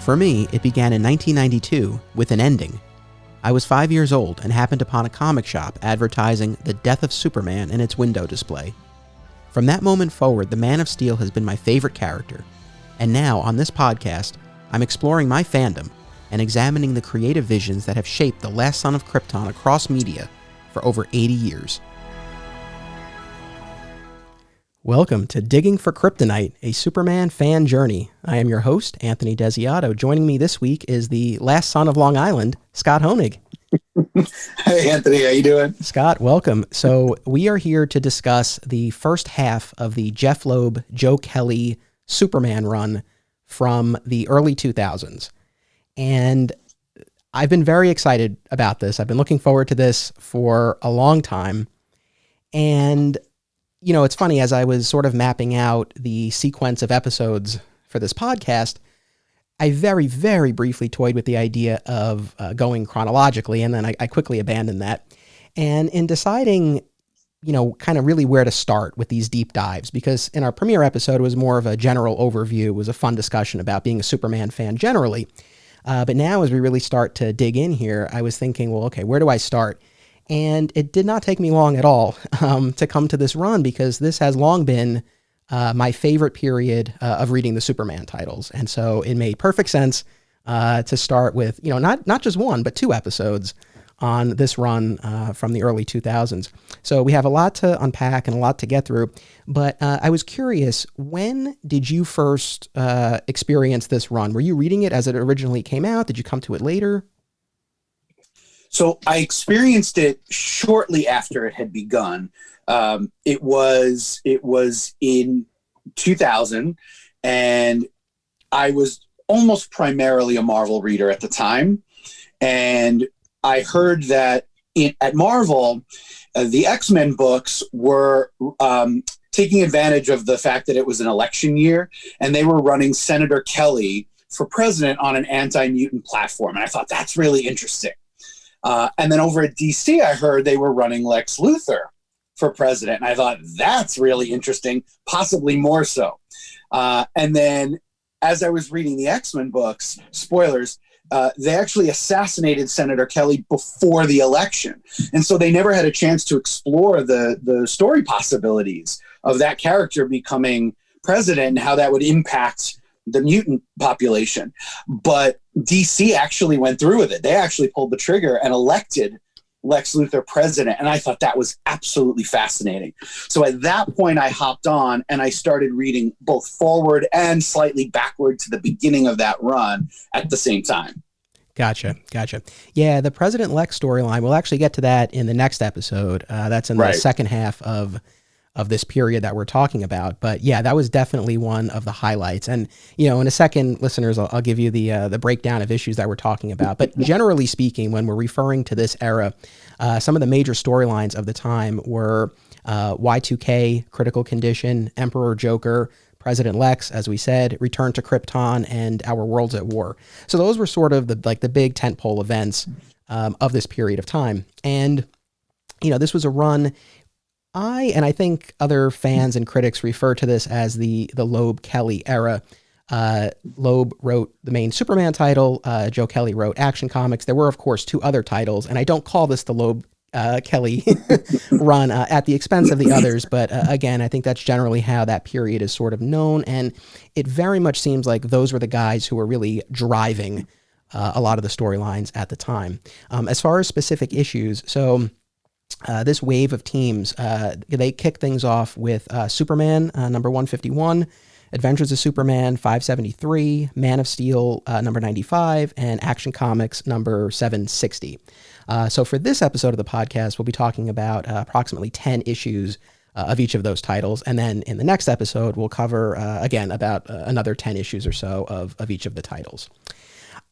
For me, it began in 1992 with an ending. I was 5 years old and happened upon a comic shop advertising the death of Superman in its window display. From that moment forward, the Man of Steel has been my favorite character, and now on this podcast, I'm exploring my fandom and examining the creative visions that have shaped the last son of Krypton across media for over 80 years. Welcome to Digging for Kryptonite, a Superman fan journey. I am your host, Anthony Desiato. Joining me this week is the last son of Long Island, Scott Honig. Hey, Anthony, how you doing? Scott, welcome. So we are here to discuss the first half of the Jeph Loeb, Joe Kelly Superman run from the early 2000s. And I've been very excited about this. I've been looking forward to this for a long time. And you know, it's funny, as I was sort of mapping out the sequence of episodes for this podcast, I very, very briefly toyed with the idea of going chronologically, and then I quickly abandoned that. And in deciding, you know, kind of really where to start with these deep dives, because in our premiere episode, it was more of a general overview, it was a fun discussion about being a Superman fan generally. But now as we really start to dig in here, I was thinking, well, okay, where do I start? And it did not take me long at all to come to this run, because this has long been my favorite period of reading the Superman titles. And so it made perfect sense to start with, you know, not just one, but two episodes on this run from the early 2000s. So we have a lot to unpack and a lot to get through. But I was curious, when did you first experience this run? Were you reading it as it originally came out? Did you come to it later? So I experienced it shortly after it had begun. It was in 2000, and I was almost primarily a Marvel reader at the time. And I heard that at Marvel, the X-Men books were taking advantage of the fact that it was an election year, and they were running Senator Kelly for president on an anti-mutant platform. And I thought, that's really interesting. And then over at DC, I heard they were running Lex Luthor for president. And I thought, that's really interesting, possibly more so. And then as I was reading the X-Men books, spoilers, they actually assassinated Senator Kelly before the election. And so they never had a chance to explore the story possibilities of that character becoming president and how that would impact the mutant population. But DC actually went through with it. They actually pulled the trigger and elected Lex Luthor president. And I thought that was absolutely fascinating. So at that point, I hopped on and I started reading both forward and slightly backward to the beginning of that run at the same time. Gotcha. Yeah, the President Lex storyline, we'll actually get to that in the next episode. That's in the second half of this period that we're talking about. But yeah, that was definitely one of the highlights. And, you know, in a second, listeners, I'll give you the breakdown of issues that we're talking about. But generally speaking, when we're referring to this era, some of the major storylines of the time were Y2K, Critical Condition, Emperor Joker, President Lex, as we said, Return to Krypton, and Our Worlds at War. So those were sort of the big tentpole events of this period of time. And, you know, this was a run. I think other fans and critics refer to this as the Loeb-Kelly era. Loeb wrote the main Superman title. Joe Kelly wrote Action Comics. There were, of course, two other titles, and I don't call this the Loeb-Kelly run at the expense of the others. But again, I think that's generally how that period is sort of known, and it very much seems like those were the guys who were really driving a lot of the storylines at the time. As far as specific issues, so this wave of teams, they kick things off with Superman, number 151, Adventures of Superman, 573, Man of Steel, number 95, and Action Comics, number 760. So for this episode of the podcast, we'll be talking about approximately 10 issues of each of those titles. And then in the next episode, we'll cover, again, about another 10 issues or so of each of the titles.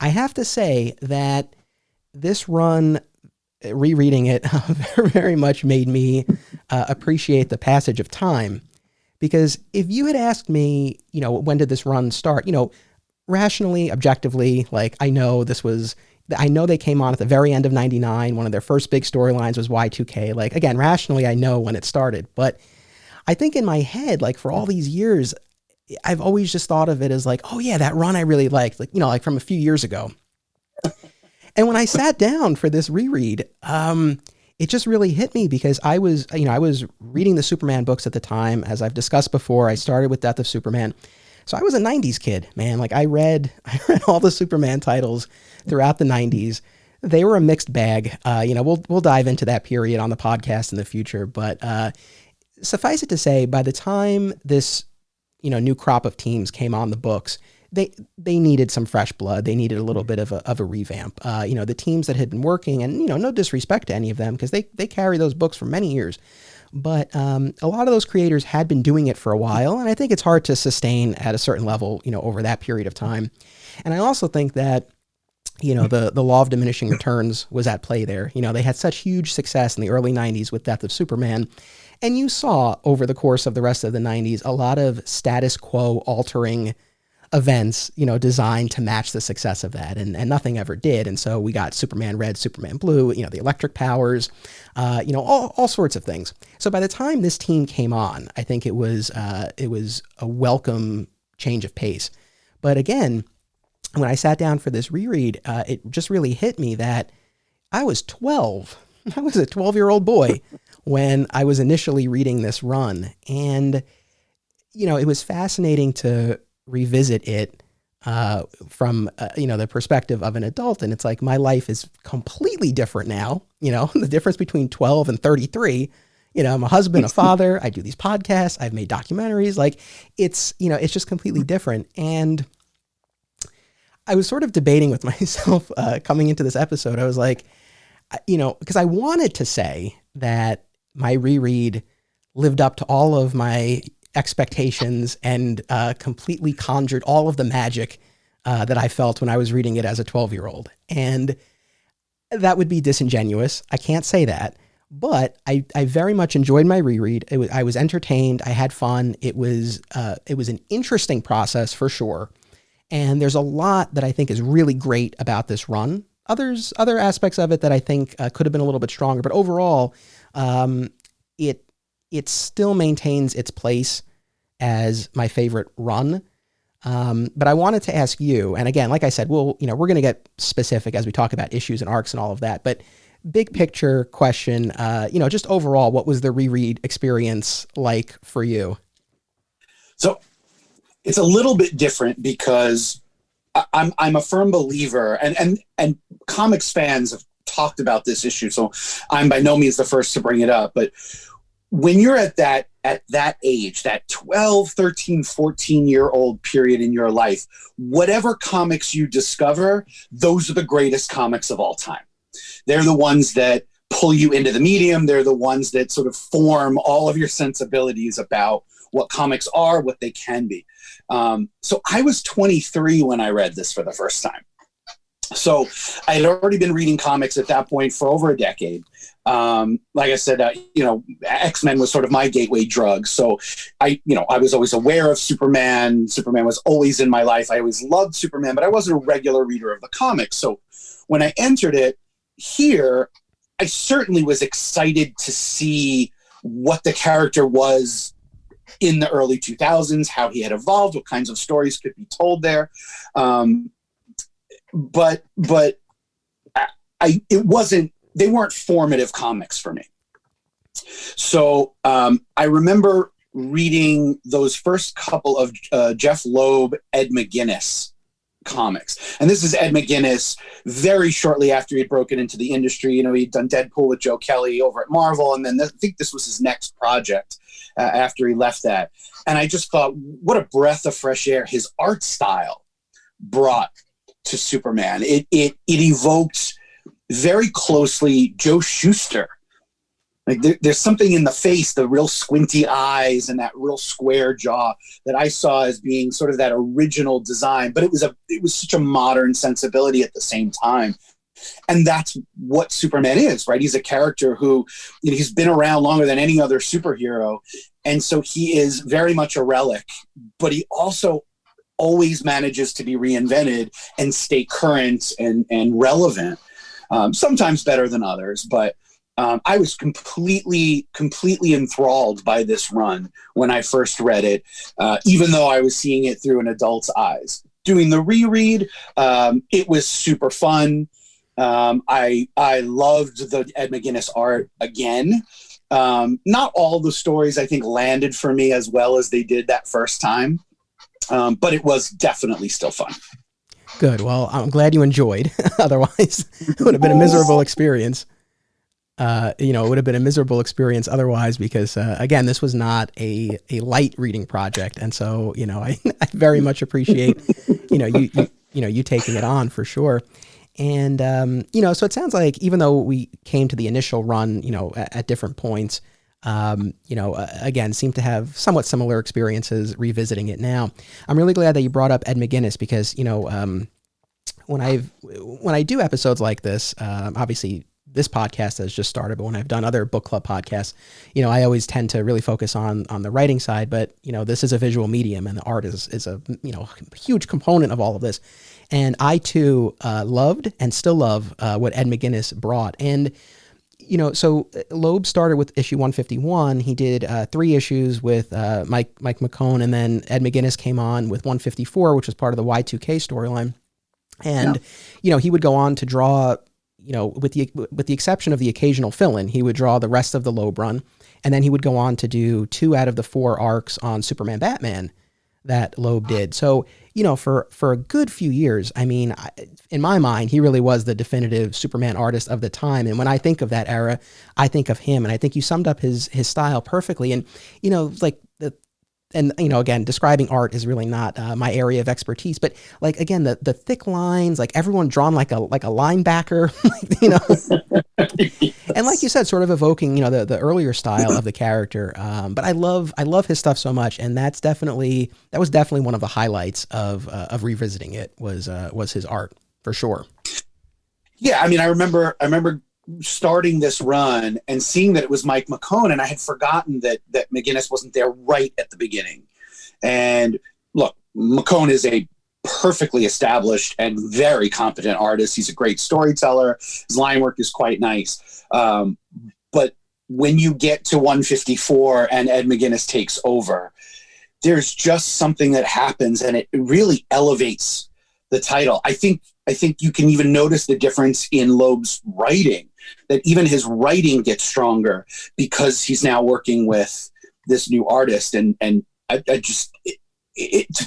I have to say that this run, rereading it, very much made me appreciate the passage of time. Because if you had asked me, you know, when did this run start, you know, rationally, objectively, like I know they came on at the very end of 99. One of their first big storylines was Y2K. Like, again, rationally, I know when it started. But I think in my head, like for all these years, I've always just thought of it as like, oh yeah, that run I really liked, like, like from a few years ago. And when I sat down for this reread, it just really hit me because I was reading the Superman books at the time. As I've discussed before, I started with Death of Superman. So I was a 90s kid, man. Like I read all the Superman titles throughout the 90s. They were a mixed bag. We'll dive into that period on the podcast in the future, but suffice it to say, by the time this, new crop of teams came on the books, they needed some fresh blood. They needed a little bit of a revamp. The teams that had been working, and no disrespect to any of them, because they carry those books for many years, but a lot of those creators had been doing it for a while, and I think it's hard to sustain at a certain level, over that period of time. And I also think that the law of diminishing returns was at play there. They had such huge success in the early 90s with Death of Superman. And you saw over the course of the rest of the 90s a lot of status quo altering events, designed to match the success of that. And nothing ever did. And so we got Superman Red, Superman Blue, the electric powers, all sorts of things. So by the time this team came on, I think it was a welcome change of pace. But again, when I sat down for this reread, it just really hit me that I was 12. I was a 12-year-old boy when I was initially reading this run. And, it was fascinating to revisit it from, the perspective of an adult. And it's like, my life is completely different now. The difference between 12 and 33, I'm a husband, a father, I do these podcasts, I've made documentaries. Like it's just completely different. And I was sort of debating with myself coming into this episode. I was like, because I wanted to say that my reread lived up to all of my expectations and completely conjured all of the magic that I felt when I was reading it as a 12-year-old. And that would be disingenuous. I can't say that. But I very much enjoyed my reread. I was entertained. I had fun. It was an interesting process for sure. And there's a lot that I think is really great about this run. Other aspects of it that I think could have been a little bit stronger, but overall, it still maintains its place as my favorite run. But I wanted to ask you, and again, like I said, we're going to get specific as we talk about issues and arcs and all of that. But big picture question, just overall, what was the reread experience like for you? So it's a little bit different because I'm a firm believer, and comics fans have talked about this issue, so I'm by no means the first to bring it up. But when you're at that age, that 12, 13, 14-year-old period in your life, whatever comics you discover, those are the greatest comics of all time. They're the ones that pull you into the medium. They're the ones that sort of form all of your sensibilities about what comics are, what they can be. So I was 23 when I read this for the first time. So I had already been reading comics at that point for over a decade. Like I said, X-Men was sort of my gateway drug. So I was always aware of Superman. Superman was always in my life. I always loved Superman, but I wasn't a regular reader of the comics. So when I entered it here, I certainly was excited to see what the character was in the early 2000s, how he had evolved, what kinds of stories could be told there. But they weren't formative comics for me. So I remember reading those first couple of Jeph Loeb, Ed McGuinness comics. And this is Ed McGuinness very shortly after he'd broken into the industry. He'd done Deadpool with Joe Kelly over at Marvel. And then I think this was his next project after he left that. And I just thought, what a breath of fresh air his art style brought to Superman. It evoked very closely Joe Shuster. Like there's something in the face, the real squinty eyes and that real square jaw that I saw as being sort of that original design, but it was such a modern sensibility at the same time. And that's what Superman is, right? He's a character who, he's been around longer than any other superhero. And so he is very much a relic, but he also always manages to be reinvented and stay current and relevant. Sometimes better than others, but I was completely enthralled by this run when I first read it, even though I was seeing it through an adult's eyes. Doing the reread, it was super fun. I loved the Ed McGuinness art again. Not all the stories I think landed for me as well as they did that first time, but it was definitely still fun. Good. Well, I'm glad you enjoyed. Otherwise, it would have been a miserable experience. It would have been a miserable experience otherwise because, again, this was not a light reading project. And so, I very much appreciate, you taking it on for sure. And, so it sounds like even though we came to the initial run, at different points, again, seem to have somewhat similar experiences revisiting it now. I'm really glad that you brought up Ed McGuinness because, when I do episodes like this, obviously this podcast has just started, but when I've done other book club podcasts, I always tend to really focus on the writing side, but this is a visual medium and the art is a, huge component of all of this. And I too, loved and still love, what Ed McGuinness brought. And, so Loeb started with issue 151. He did 3 issues with Mike McKone, and then Ed McGuinness came on with 154, which was part of the Y2K storyline. And, he would go on to draw, with the exception of the occasional fill-in, he would draw the rest of the Loeb run, and then he would go on to do 2 out of the 4 arcs on Superman Batman that Loeb did. So, for a good few years, I mean, in my mind, he really was the definitive Superman artist of the time. And when I think of that era, I think of him. And I think you summed up his style perfectly. And, again, describing art is really not my area of expertise, but like, again, the thick lines, like everyone drawn like a linebacker, and like you said, sort of evoking, the earlier style of the character. But I love his stuff so much. And that was definitely one of the highlights of revisiting it was his art for sure. Yeah. I mean, I remember starting this run and seeing that it was Mike McKone, and I had forgotten that McGuinness wasn't there right at the beginning. And look, McKone is a perfectly established and very competent artist. He's a great storyteller. His line work is quite nice. But when you get to 154 and Ed McGuinness takes over, there's just something that happens, and it really elevates the title. I think you can even notice the difference in Loeb's writing, that even his writing gets stronger because he's now working with this new artist. And I just,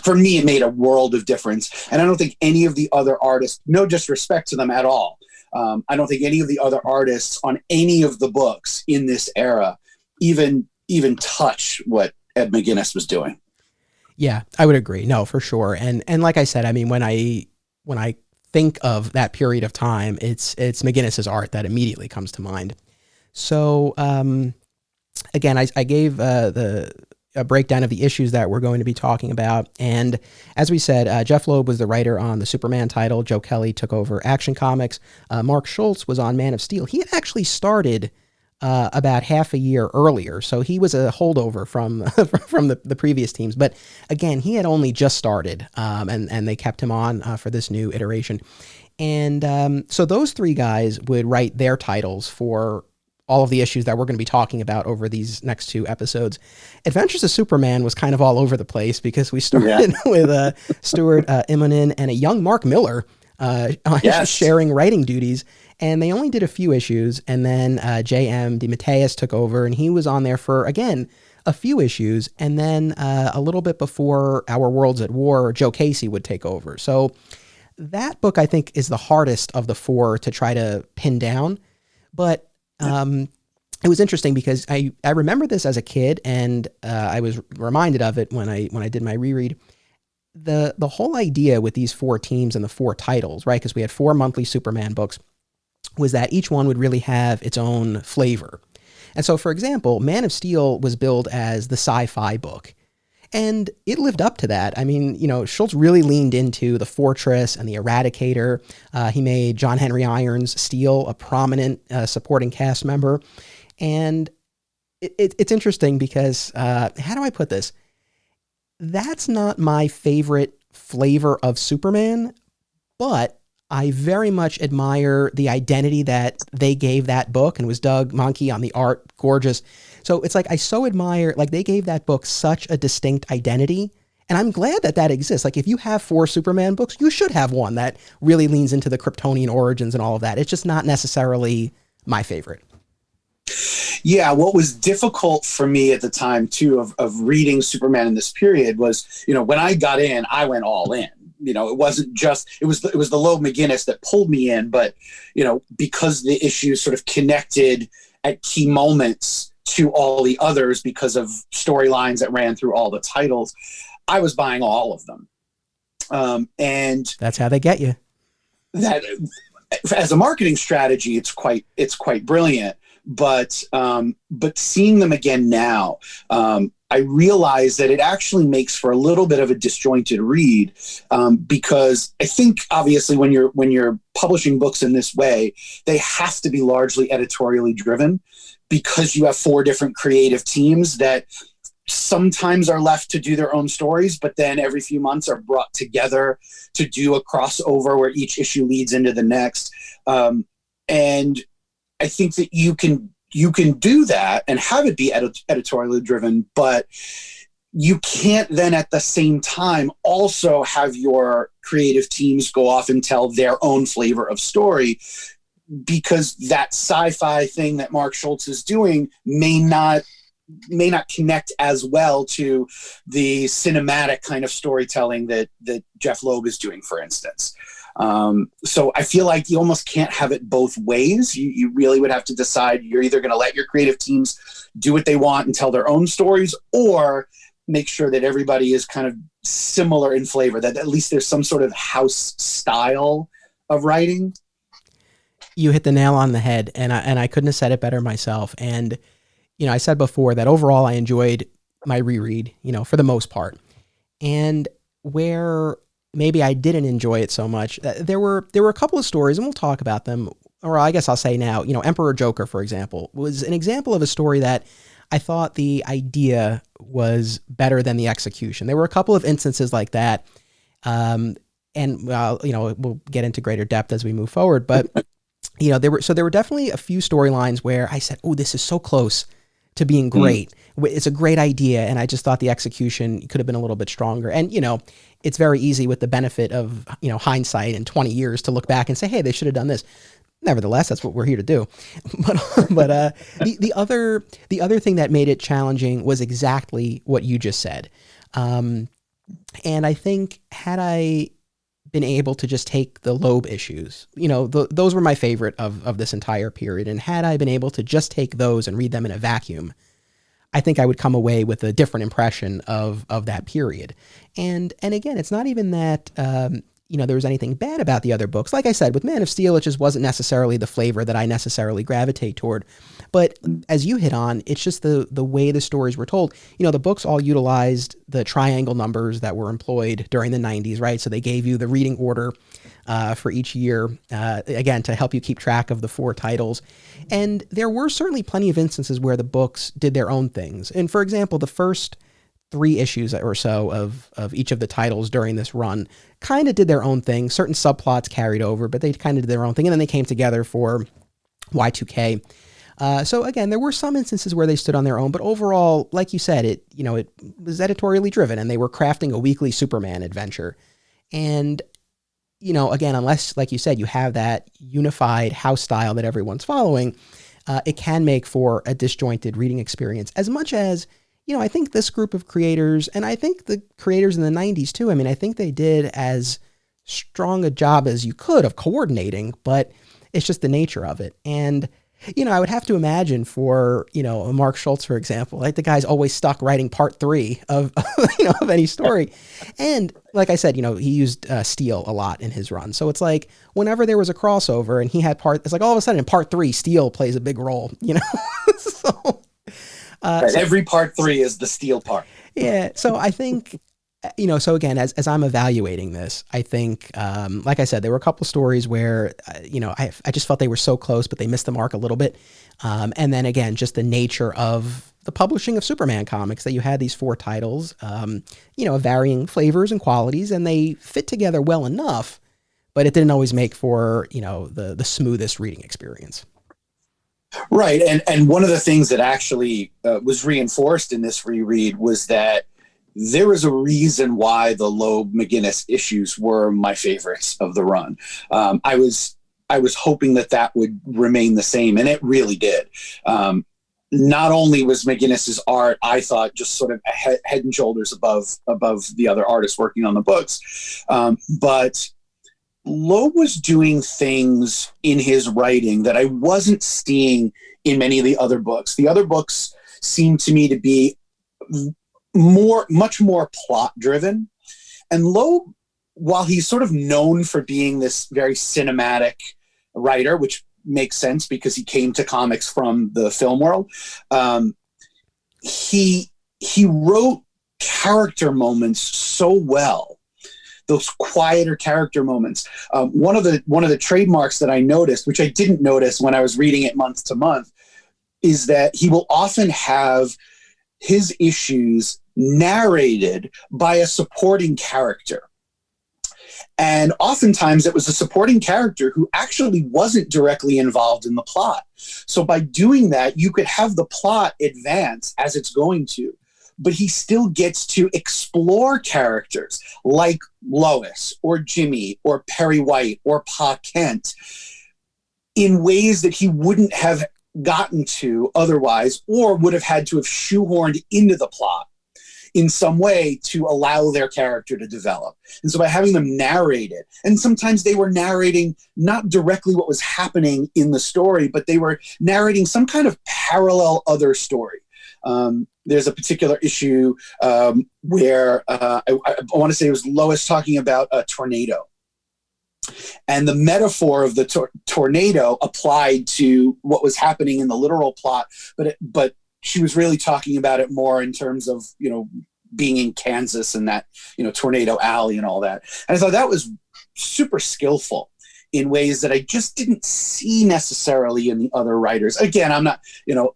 for me, it made a world of difference. And I don't think any of the other artists, no disrespect to them at all, I don't think any of the other artists on any of the books in this era even touch what Ed McGuinness was doing. Yeah, I would agree. No, for sure. And like I said, I mean, when I think of that period of time, it's McGuinness's art that immediately comes to mind. So, again, I gave a breakdown of the issues that we're going to be talking about. And as we said, Jeph Loeb was the writer on the Superman title. Joe Kelly took over Action Comics. Mark Schultz was on Man of Steel. He had actually started about half a year earlier, so he was a holdover from the previous teams. But again, he had only just started, and they kept him on for this new iteration. And so those 3 guys would write their titles for all of the issues that we're going to be talking about over these next 2 episodes. Adventures of Superman was kind of all over the place because we started with Stuart Immonen and a young Mark Miller sharing writing duties. And they only did a few issues, and then J.M. DeMatteis took over, and he was on there for, again, a few issues, and then a little bit before Our Worlds at War, Joe Casey would take over. So that book, I think, is the hardest of the 4 to try to pin down. But it was interesting because I remember this as a kid, and I was reminded of it when I did my reread. The whole idea with these 4 teams and the 4 titles, right, because we had 4 monthly Superman books, was that each one would really have its own flavor. And so, for example, Man of Steel was billed as the sci-fi book, and it lived up to that. I mean, Schultz really leaned into the Fortress and the Eradicator. He made John Henry Irons Steel a prominent supporting cast member. And it's interesting because, how do I put this? That's not my favorite flavor of Superman, but I very much admire the identity that they gave that book, and it was Doug Mahnke on the art, gorgeous. So it's like, I so admire, like they gave that book such a distinct identity, and I'm glad that that exists. Like if you have 4 Superman books, you should have one that really leans into the Kryptonian origins and all of that. It's just not necessarily my favorite. Yeah, what was difficult for me at the time too of reading Superman in this period was, when I got in, I went all in. It wasn't just, it was the Loeb McGinnis that pulled me in, but, because the issues sort of connected at key moments to all the others because of storylines that ran through all the titles, I was buying all of them. And that's how they get you. That as a marketing strategy, it's quite brilliant. But seeing them again now, I realize that it actually makes for a little bit of a disjointed read, because I think obviously when you're publishing books in this way, they have to be largely editorially driven because you have 4 different creative teams that sometimes are left to do their own stories, but then every few months are brought together to do a crossover where each issue leads into the next. And I think that you can do that and have it be editorially driven, but you can't then at the same time also have your creative teams go off and tell their own flavor of story, because that sci-fi thing that Mark Schultz is doing may not connect as well to the cinematic kind of storytelling that Jeph Loeb is doing, for instance. So I feel like you almost can't have it both ways. You really would have to decide you're either going to let your creative teams do what they want and tell their own stories, or make sure that everybody is kind of similar in flavor, that at least there's some sort of house style of writing. You hit the nail on the head, and I couldn't have said it better myself. And, I said before that overall I enjoyed my reread, for the most part. And where maybe I didn't enjoy it so much, there were a couple of stories, and we'll talk about them, or I guess I'll say now, Emperor Joker, for example, was an example of a story that I thought the idea was better than the execution. There were a couple of instances like that. And we'll get into greater depth as we move forward, but there were definitely a few storylines where I said, oh, this is so close to being great. It's a great idea. And I just thought the execution could have been a little bit stronger. And, it's very easy with the benefit of, hindsight and 20 years to look back and say, hey, they should have done this. Nevertheless, that's what we're here to do. But the other thing that made it challenging was exactly what you just said. And I think had I been able to just take the Loeb issues, those were my favorite of this entire period. And had I been able to just take those and read them in a vacuum, I think I would come away with a different impression of that period. And again, it's not even that, there was anything bad about the other books. Like I said, with Man of Steel, it just wasn't necessarily the flavor that I necessarily gravitate toward. But as you hit on, it's just the way the stories were told. The books all utilized the triangle numbers that were employed during the 90s, right? So they gave you the reading order for each year, again, to help you keep track of the 4 titles. And there were certainly plenty of instances where the books did their own things. And for example, the first 3 issues or so of each of the titles during this run kind of did their own thing. Certain subplots carried over, but they kind of did their own thing. And then they came together for Y2K. So again, there were some instances where they stood on their own, but overall, like you said, it was editorially driven, and they were crafting a weekly Superman adventure. And, again, unless, like you said, you have that unified house style that everyone's following, it can make for a disjointed reading experience. As much as, I think this group of creators, and I think the creators in the 90s too, I think they did as strong a job as you could of coordinating, but it's just the nature of it. And, I would have to imagine for, Mark Schultz, for example, like the guy's always stuck writing part 3 of, of any story. And like I said, he used Steel a lot in his run. So it's like whenever there was a crossover and he had it's like all of a sudden in part 3, Steel plays a big role, so. Every part 3 is the Steel part. Yeah. So I think, so again, as I'm evaluating this, I think, like I said, there were a couple stories where, I just felt they were so close, but they missed the mark a little bit. And then again, just the nature of the publishing of Superman comics, that you had these 4 titles, varying flavors and qualities, and they fit together well enough. but it didn't always make for, the smoothest reading experience. Right. And one of the things that actually was reinforced in this reread was that there was a reason why the Loeb McGinnis issues were my favorites of the run. I was hoping that would remain the same, and it really did. Not only was McGinnis's art, I thought, just sort of head and shoulders above the other artists working on the books, but Loeb was doing things in his writing that I wasn't seeing in many of the other books. The other books seemed to me to be much more plot driven. And Loeb, while he's sort of known for being this very cinematic writer, which makes sense because he came to comics from the film world, he wrote character moments so well. Those quieter character moments. One of the trademarks that I noticed, which I didn't notice when I was reading it month to month, is that he will often have his issues narrated by a supporting character. And oftentimes it was a supporting character who actually wasn't directly involved in the plot. So by doing that, you could have the plot advance as it's going to, but he still gets to explore characters like Lois or Jimmy or Perry White or Pa Kent in ways that he wouldn't have gotten to otherwise, or would have had to have shoehorned into the plot in some way to allow their character to develop. And so by having them narrate it, and sometimes they were narrating not directly what was happening in the story, but they were narrating some kind of parallel other story. There's a particular issue where I want to say it was Lois talking about a tornado. And the metaphor of the tornado applied to what was happening in the literal plot, but she was really talking about it more in terms of, being in Kansas and that, Tornado Alley and all that. And I thought that was super skillful in ways that I just didn't see necessarily in the other writers. Again, I'm not,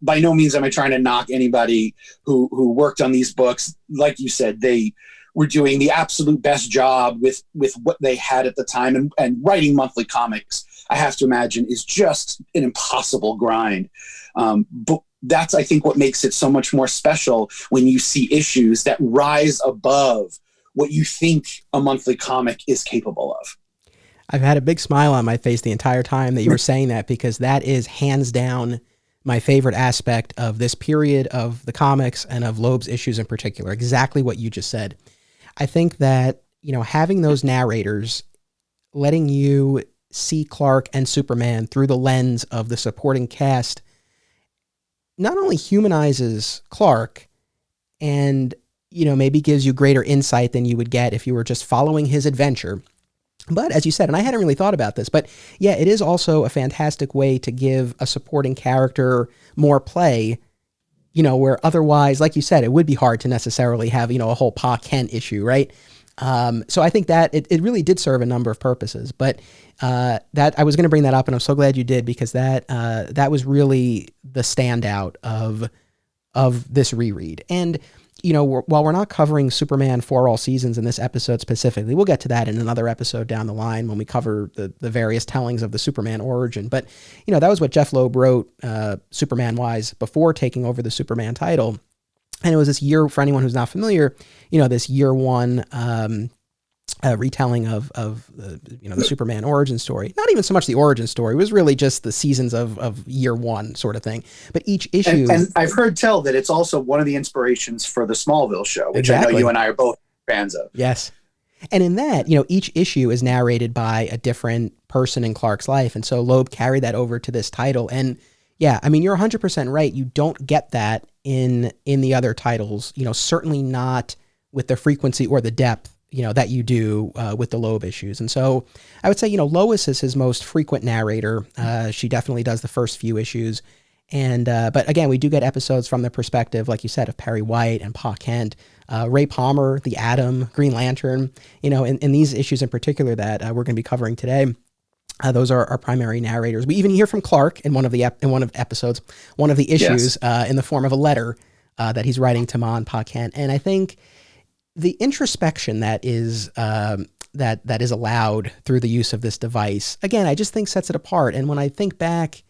by no means am I trying to knock anybody who worked on these books. Like you said, they were doing the absolute best job with what they had at the time. And writing monthly comics, I have to imagine, is just an impossible grind. But that's, I think, what makes it so much more special when you see issues that rise above what you think a monthly comic is capable of. I've had a big smile on my face the entire time that you were saying that, because that is hands down my favorite aspect of this period of the comics and of Loeb's issues in particular. Exactly what you just said. I think that, having those narrators, letting you see Clark and Superman through the lens of the supporting cast, not only humanizes Clark and, maybe gives you greater insight than you would get if you were just following his adventure. But as you said, and I hadn't really thought about this, but yeah, it is also a fantastic way to give a supporting character more play, where otherwise, like you said, it would be hard to necessarily have, a whole Pa Kent issue, right? So I think that it really did serve a number of purposes, but that I was going to bring that up, and I'm so glad you did, because that was really the standout of this reread. And while we're not covering Superman for all seasons in this episode specifically, we'll get to that in another episode down the line when we cover the various tellings of the Superman origin. But that was what Jeph Loeb wrote Superman-wise before taking over the Superman title. And it was this year, for anyone who's not familiar, this year one retelling of the Superman origin story. Not even so much the origin story. It was really just the seasons of year one sort of thing. But each issue... And I've heard tell that it's also one of the inspirations for the Smallville show, which exactly. I know you and I are both fans of. Yes. And in that, each issue is narrated by a different person in Clark's life. And so Loeb carried that over to this title. And yeah, I mean, you're 100% right. You don't get that in the other titles, certainly not with the frequency or the depth, that you do with the Loeb issues. And so I would say, Lois is his most frequent narrator. She definitely does the first few issues. And but again, we do get episodes from the perspective, like you said, of Perry White and Pa Kent, Ray Palmer, the Atom, Green Lantern, in these issues in particular that we're going to be covering today. Those are our primary narrators. We even hear from Clark in one of the episodes, one of the issues, yes. In the form of a letter that he's writing to Ma and Pa Kent. And I think the introspection that is that is allowed through the use of this device, again, I just think sets it apart. And when I think back,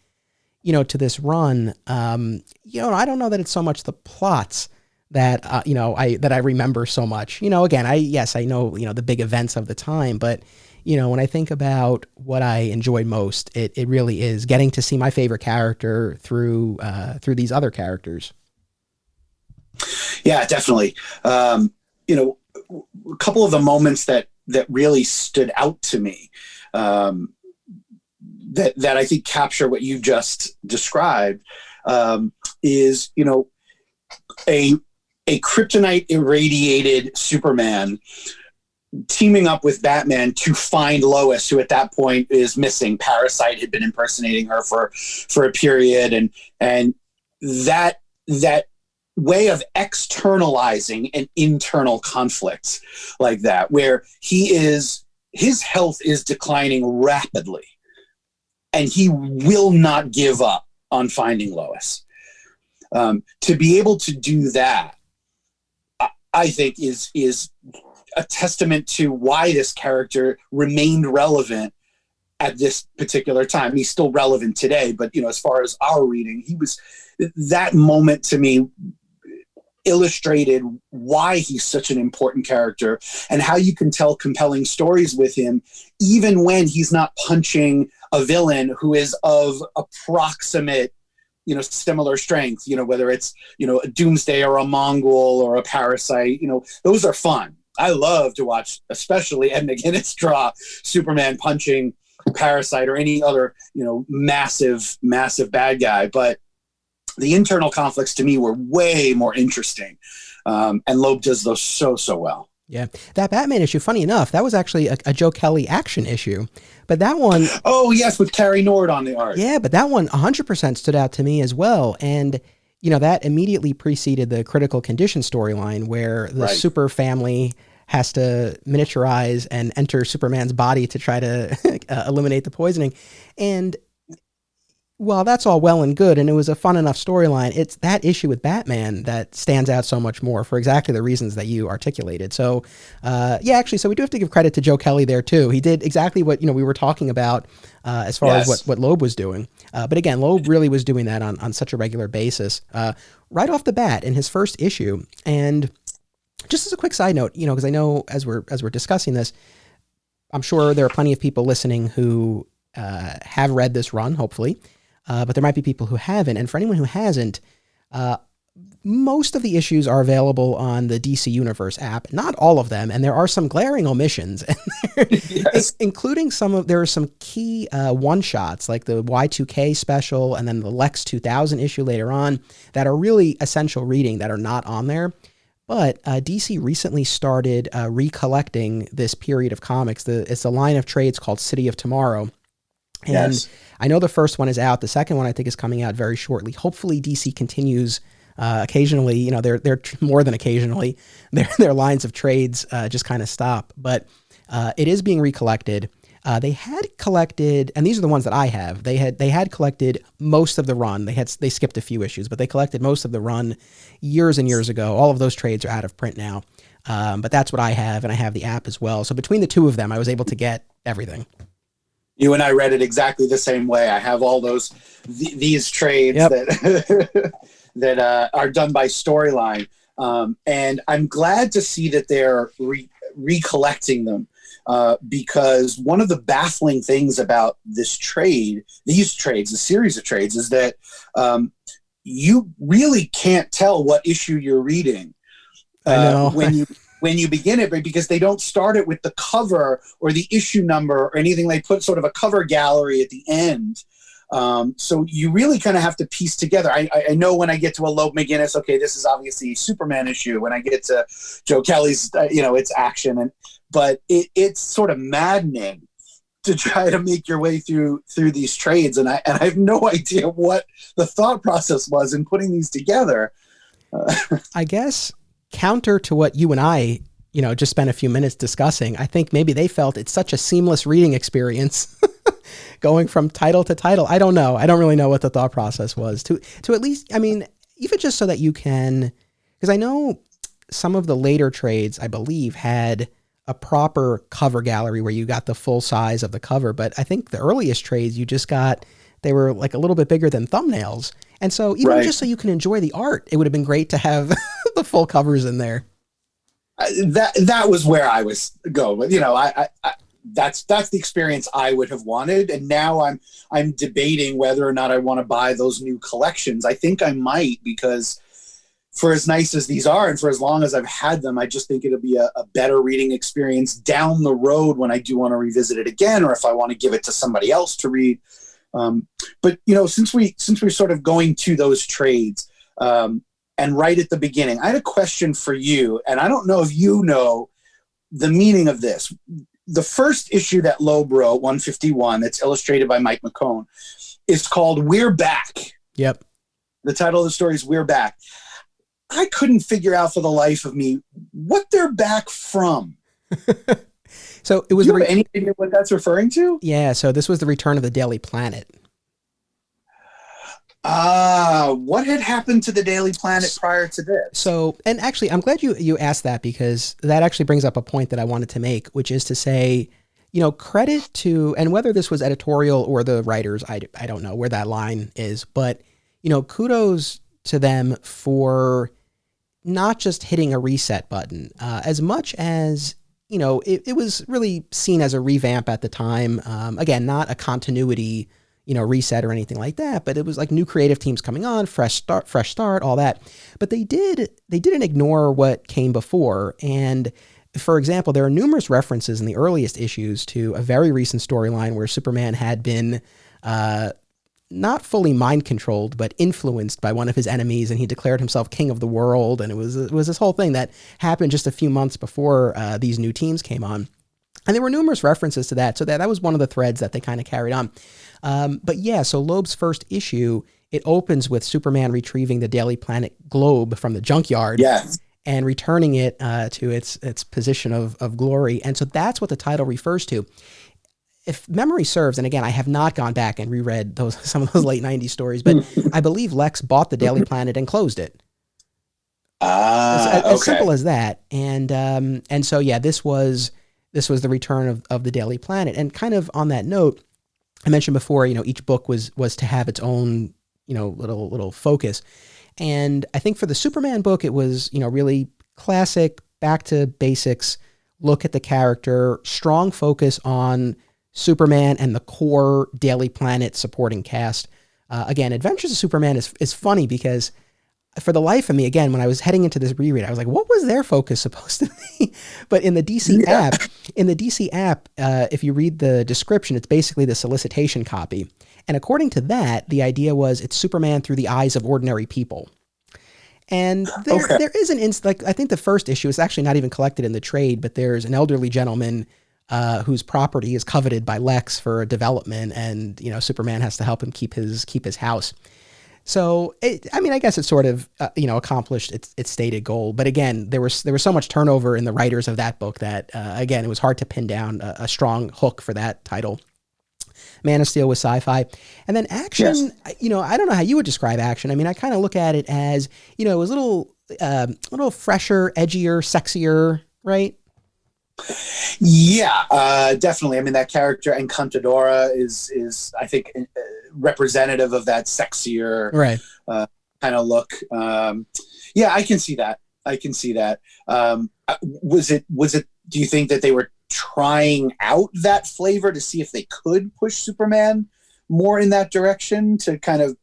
to this run, I don't know that it's so much the plots that, I remember so much. Again, I know, the big events of the time, but, when I think about what I enjoyed most, it really is getting to see my favorite character through these other characters. Yeah, definitely. A couple of the moments that really stood out to me, that I think capture what you just described, is, a kryptonite irradiated Superman teaming up with Batman to find Lois, who at that point is missing. Parasite had been impersonating her for a period, and that way of externalizing an internal conflict like that, where his health is declining rapidly, and he will not give up on finding Lois. To be able to do that, I think is a testament to why this character remained relevant at this particular time. He's still relevant today, but as far as our reading, that moment to me illustrated why he's such an important character and how you can tell compelling stories with him, even when he's not punching a villain who is of approximate, similar strength, whether it's, a Doomsday or a Mongol or a Parasite, those are fun. I love to watch, especially Ed McGuinness draw Superman punching Parasite or any other, massive bad guy. But the internal conflicts to me were way more interesting. And Loeb does those so well. Yeah. That Batman issue, funny enough, that was actually a Joe Kelly action issue. But that one... Oh, yes, with Carrie Nord on the art. Yeah, but that one 100% stood out to me as well. And, that immediately preceded the Critical Condition storyline where the super family has to miniaturize and enter Superman's body to try to eliminate the poisoning. And while that's all well and good, and it was a fun enough storyline, it's that issue with Batman that stands out so much more for exactly the reasons that you articulated. So, so we do have to give credit to Joe Kelly there too. He did exactly what, we were talking about as far as what Loeb was doing. But again, Loeb really was doing that on such a regular basis right off the bat in his first issue. And just as a quick side note, because I know as we're discussing this, I'm sure there are plenty of people listening who have read this run, hopefully. But there might be people who haven't. And for anyone who hasn't, most of the issues are available on the DC Universe app. Not all of them. And there are some glaring omissions, including there are some key one-shots like the Y2K special and then the Lex 2000 issue later on that are really essential reading that are not on there. But DC recently started recollecting this period of comics. It's a line of trades called City of Tomorrow. And I know the first one is out. The second one I think is coming out very shortly. Hopefully DC continues occasionally, they're more than occasionally, their lines of trades just kind of stop. But it is being recollected. They had collected, and these are the ones that I have, they had collected most of the run. They skipped a few issues, but they collected most of the run years and years ago. All of those trades are out of print now. But that's what I have, and I have the app as well. So between the two of them, I was able to get everything. You and I read it exactly the same way. I have all these trades that are done by Storyline. And I'm glad to see that they're recollecting them. Because one of the baffling things about these trades, the series of trades, is that you really can't tell what issue you're reading when you begin it, because they don't start it with the cover or the issue number or anything. They put sort of a cover gallery at the end. So you really kind of have to piece together. I know when I get to a Loeb McGuinness, okay, this is obviously a Superman issue. When I get to Joe Kelly's, it's action, but it's sort of maddening to try to make your way through these trades. And I have no idea what the thought process was in putting these together. I guess counter to what you and I, just spent a few minutes discussing, I think maybe they felt it's such a seamless reading experience going from title to title. I don't know. I don't really know what the thought process was to at least, even just so that you can, because I know some of the later trades, I believe, had a proper cover gallery where you got the full size of the cover. But I think the earliest trades they were like a little bit bigger than thumbnails. And so even just so you can enjoy the art, it would have been great to have the full covers in there. That was where I was going. But, that's the experience I would have wanted. And now I'm debating whether or not I want to buy those new collections. I think I might, because for as nice as these are and for as long as I've had them, I just think it'll be a better reading experience down the road when I do want to revisit it again, or if I want to give it to somebody else to read. But since we're sort of going to those trades, and right at the beginning, I had a question for you, and I don't know if you know the meaning of this. The first issue that Loeb wrote, 151, that's illustrated by Mike McCone, is called "We're Back." Yep. The title of the story is "We're Back." I couldn't figure out for the life of me what they're back from. So it was. Do you have any idea what that's referring to? Yeah. So this was the return of the Daily Planet. What had happened to the Daily Planet prior to this? So, and actually, I'm glad you asked that, because that actually brings up a point that I wanted to make, which is to say, credit to, and whether this was editorial or the writers, I don't know where that line is, but, kudos to them for not just hitting a reset button, as much as, it was really seen as a revamp at the time. Again, not a continuity reset or anything like that, but it was like new creative teams coming on, fresh start, all that. But they didn't ignore what came before. And for example, there are numerous references in the earliest issues to a very recent storyline where Superman had been not fully mind controlled, but influenced by one of his enemies, and he declared himself king of the world. And it was this whole thing that happened just a few months before these new teams came on. And there were numerous references to that. So that was one of the threads that they kind of carried on. But yeah, so Loeb's first issue, it opens with Superman retrieving the Daily Planet globe from the junkyard. Yes. And returning it to its position of glory. And so that's what the title refers to. If memory serves, and again, I have not gone back and reread some of those late 90s stories, but I believe Lex bought the Daily Planet and closed it. As simple as that. And so, yeah, this was the return of the Daily Planet. And kind of on that note, I mentioned before, each book was to have its own, little focus. And I think for the Superman book, it was, really classic, back to basics, look at the character, strong focus on Superman and the core Daily Planet supporting cast. Again, Adventures of Superman is funny because for the life of me, again, when I was heading into this reread, I was like, what was their focus supposed to be? But in the DC app, if you read the description, it's basically the solicitation copy. And according to that, the idea was it's Superman through the eyes of ordinary people. And there is I think the first issue is actually not even collected in the trade, but there's an elderly gentleman whose property is coveted by Lex for a development, and Superman has to help him keep his house. So I guess it sort of accomplished its stated goal. But again, there was so much turnover in the writers of that book that again, it was hard to pin down a strong hook for that title. Man of Steel was sci-fi, and then action. Yes. I don't know how you would describe action. I mean, I kind of look at it as it was a little fresher, edgier, sexier, right? Yeah, definitely. I mean, that character Encantadora is I think representative of that sexier kind of look. Yeah, I can see that. Was it? Do you think that they were trying out that flavor to see if they could push Superman more in that direction to kind of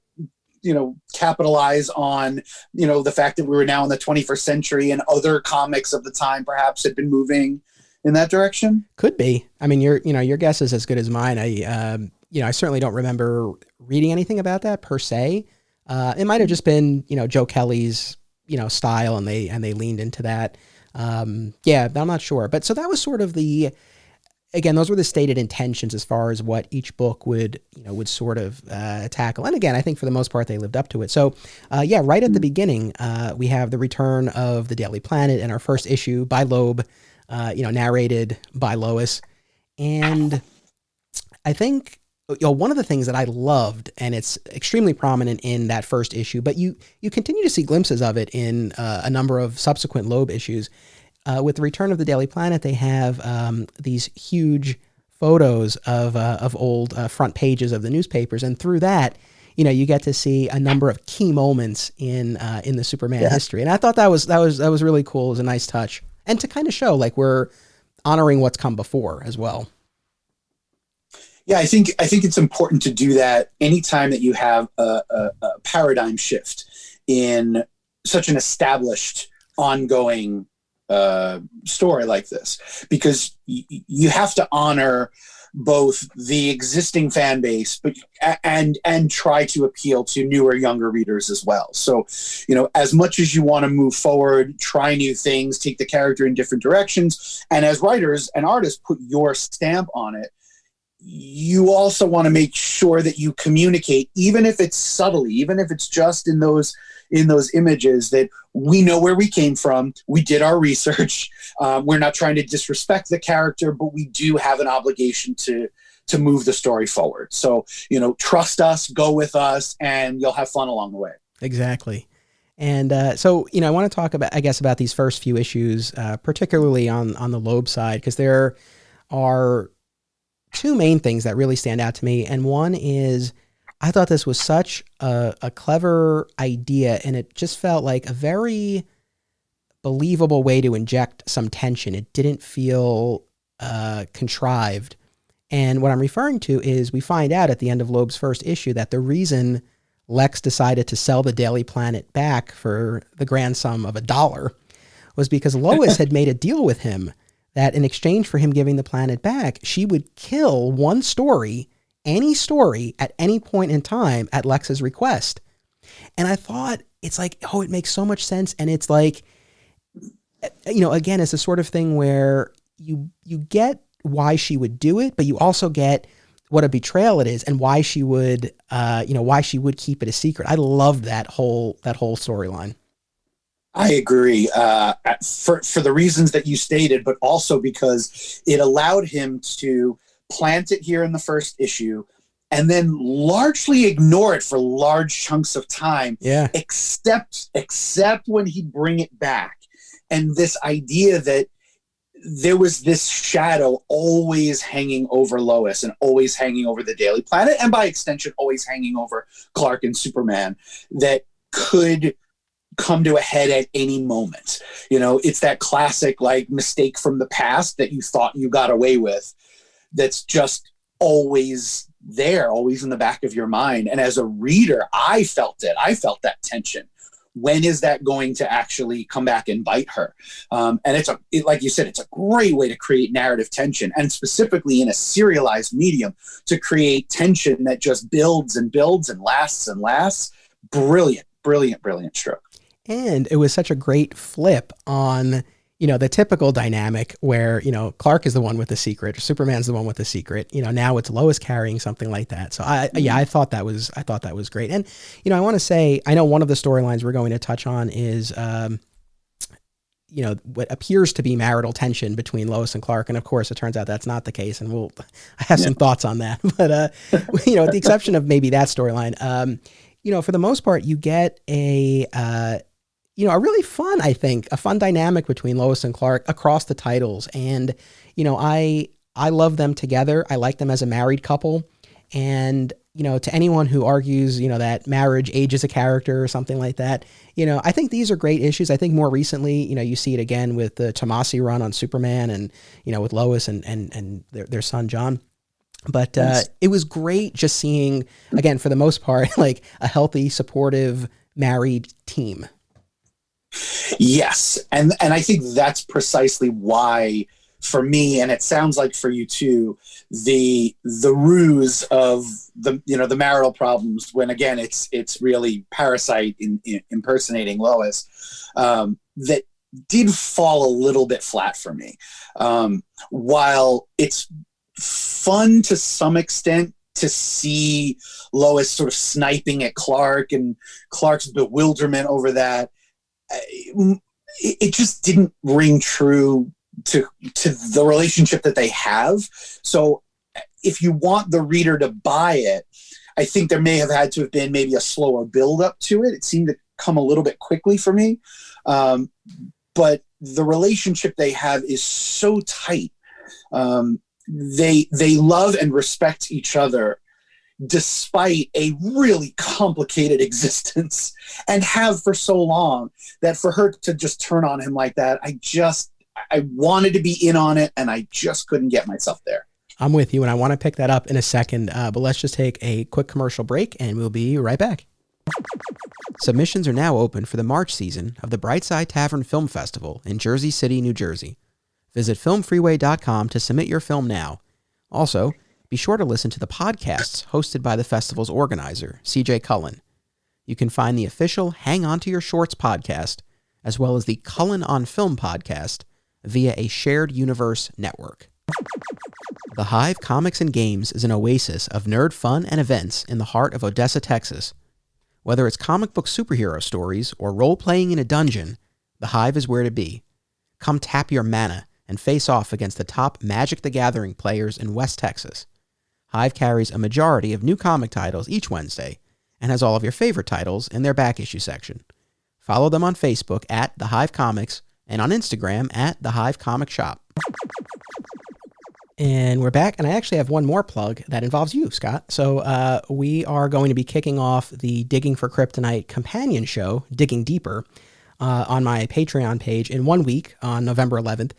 capitalize on the fact that we were now in the 21st century and other comics of the time perhaps had been moving in that direction? Could be. I mean, your guess is as good as mine. I certainly don't remember reading anything about that per se. It might have just been, Joe Kelly's, style, and they leaned into that. Yeah, I'm not sure. But so that was sort of those were the stated intentions as far as what each book would sort of tackle. And again, I think for the most part, they lived up to it. So right at the beginning, we have the return of the Daily Planet in our first issue by Loeb, narrated by Lois. And I think one of the things that I loved, and it's extremely prominent in that first issue, but you continue to see glimpses of it in a number of subsequent Loeb issues, with the return of the Daily Planet, they have these huge photos of old front pages of the newspapers, and through that, you get to see a number of key moments in the Superman history. And I thought that was really cool. It was a nice touch, and to kind of show like we're honoring what's come before as well. Yeah, I think it's important to do that anytime that you have a paradigm shift in such an established, ongoing story like this, because you have to honor both the existing fan base, but and try to appeal to newer, younger readers as well. So, as much as you want to move forward, try new things, take the character in different directions, and as writers and artists put your stamp on it, you also want to make sure that you communicate, even if it's subtly, even if it's just in those images, that we know where we came from. We did our research. We're not trying to disrespect the character, but we do have an obligation to move the story forward. So, trust us, go with us, and you'll have fun along the way. Exactly. And so, I want to talk about these first few issues, particularly on the Loeb side, because there are two main things that really stand out to me. And one is, I thought this was such a clever idea, and it just felt like a very believable way to inject some tension. It didn't feel contrived. And what I'm referring to is we find out at the end of Loeb's first issue that the reason Lex decided to sell the Daily Planet back for the grand sum of $1 was because Lois had made a deal with him that in exchange for him giving the planet back, she would kill one story, any story, at any point in time at Lex's request. And I thought, it's like, it makes so much sense. And it's like, again, it's the sort of thing where you get why she would do it, but you also get what a betrayal it is and why she would keep it a secret. I love that whole storyline. I agree, for the reasons that you stated, but also because it allowed him to plant it here in the first issue and then largely ignore it for large chunks of time. Yeah. Except when he'd bring it back. And this idea that there was this shadow always hanging over Lois and always hanging over the Daily Planet, and by extension, always hanging over Clark and Superman, that could come to a head at any moment. It's that classic mistake from the past that you thought you got away with, that's just always there, always in the back of your mind. And as a reader, I felt that tension. When is that going to actually come back and bite her? And like you said, it's a great way to create narrative tension, and specifically in a serialized medium, to create tension that just builds and builds and lasts and lasts. Brilliant stroke. And it was such a great flip on, the typical dynamic where, Clark is the one with the secret, Superman's the one with the secret. Now it's Lois carrying something like that. So I thought that was great. And, I want to say, I know one of the storylines we're going to touch on is, what appears to be marital tension between Lois and Clark. And of course, it turns out that's not the case. And I have some thoughts on that, but, with the exception of maybe that storyline, for the most part, you get a really fun, I think, a fun dynamic between Lois and Clark across the titles. And, I love them together. I like them as a married couple. And, to anyone who argues, that marriage ages a character or something like that, I think these are great issues. I think more recently, you see it again with the Tomasi run on Superman and, with Lois and their son, John. But it was great just seeing, again, for the most part, like a healthy, supportive, married team. Yes. And I think that's precisely why, for me, and it sounds like for you too, the ruse of the marital problems, when again it's really Parasite impersonating Lois, that did fall a little bit flat for me. While it's fun to some extent to see Lois sort of sniping at Clark and Clark's bewilderment over that, it just didn't ring true to the relationship that they have. So if you want the reader to buy it, I think there may have had to have been maybe a slower build up to it. It seemed to come a little bit quickly for me. But the relationship they have is so tight. They love and respect each other despite a really complicated existence, and have for so long, that for her to just turn on him like that, I wanted to be in on it, and I just couldn't get myself there. I'm with you, and I want to pick that up in a second, but let's just take a quick commercial break, and we'll be right back. Submissions are now open for the March season of the Brightside Tavern Film Festival in Jersey City, New Jersey. Visit filmfreeway.com to submit your film now. Also, be sure to listen to the podcasts hosted by the festival's organizer, CJ Cullen. You can find the official Hang On to Your Shorts podcast, as well as the Cullen on Film podcast, via a shared universe network. The Hive Comics and Games is an oasis of nerd fun and events in the heart of Odessa, Texas. Whether it's comic book superhero stories or role-playing in a dungeon, the Hive is where to be. Come tap your mana and face off against the top Magic the Gathering players in West Texas. Hive carries a majority of new comic titles each Wednesday and has all of your favorite titles in their back issue section. Follow them on Facebook at The Hive Comics and on Instagram at The Hive Comic Shop. And we're back, and I actually have one more plug that involves you, Scott. So we are going to be kicking off the Digging for Kryptonite companion show, Digging Deeper, on my Patreon page in 1 week on November 11th.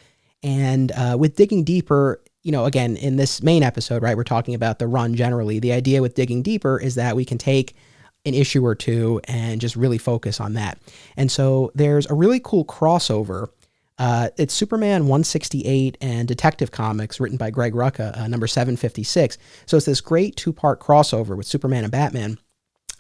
And with Digging Deeper, you know, again, in this main episode, right, we're talking about the run generally. The idea with Digging Deeper is that we can take an issue or two and just really focus on that. And so there's a really cool crossover. It's Superman 168 and Detective Comics written by Greg Rucka, number 756. So it's this great two-part crossover with Superman and Batman.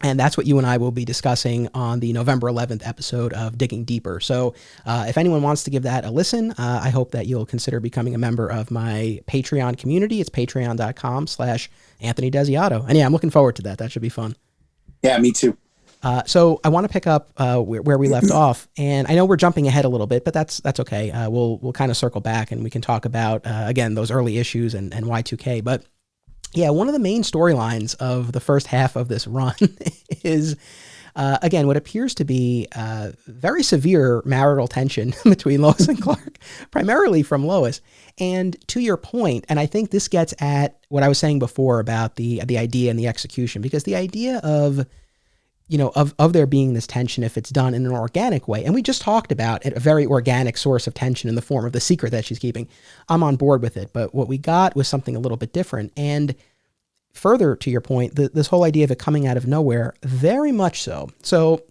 And that's what you and I will be discussing on the November 11th episode of Digging Deeper. So if anyone wants to give that a listen, I hope that you'll consider becoming a member of my Patreon community. It's patreon.com/Anthony Desiato. And yeah, I'm looking forward to that. That should be fun. Yeah, me too. So I want to pick up where we left off, and I know we're jumping ahead a little bit, but that's okay. We'll kind of circle back, and we can talk about again those early issues and Y2K. But yeah, one of the main storylines of the first half of this run is again what appears to be very severe marital tension between Lois and Clark, primarily from Lois. And to your point, and I think this gets at what I was saying before about the idea and the execution, because the idea of there being this tension if it's done in an organic way. And we just talked about it, a very organic source of tension in the form of the secret that she's keeping. I'm on board with it. But what we got was something a little bit different. And further to your point, this whole idea of it coming out of nowhere, very much so. So,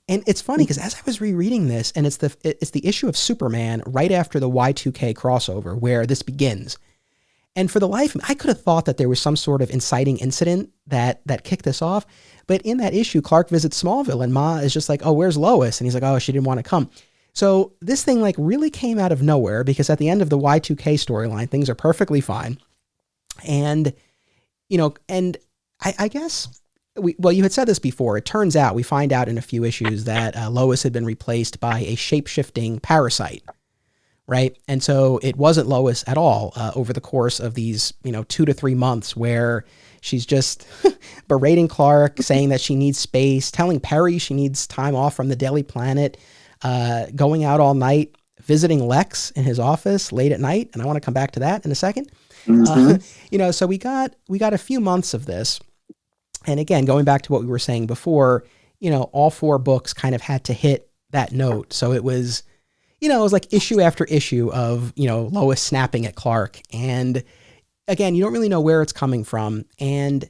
and it's funny because as I was rereading this, and it's the issue of Superman right after the Y2K crossover where this begins. And for the life of me, I could have thought that there was some sort of inciting incident that kicked this off. But in that issue, Clark visits Smallville and Ma is just like, oh, where's Lois? And he's like, oh, she didn't want to come. So this thing like really came out of nowhere because at the end of the Y2K storyline, things are perfectly fine. And, and I guess, you had said this before. It turns out, we find out in a few issues that Lois had been replaced by a shape-shifting parasite. Right. And so it wasn't Lois at all over the course of these, 2 to 3 months where she's just berating Clark, saying that she needs space, telling Perry she needs time off from the Daily Planet, going out all night, visiting Lex in his office late at night. And I want to come back to that in a second. Mm-hmm. So we got a few months of this. And again, going back to what we were saying before, all 4 books kind of had to hit that note. So it was, it was like issue after issue of, Lois snapping at Clark. And again, you don't really know where it's coming from. And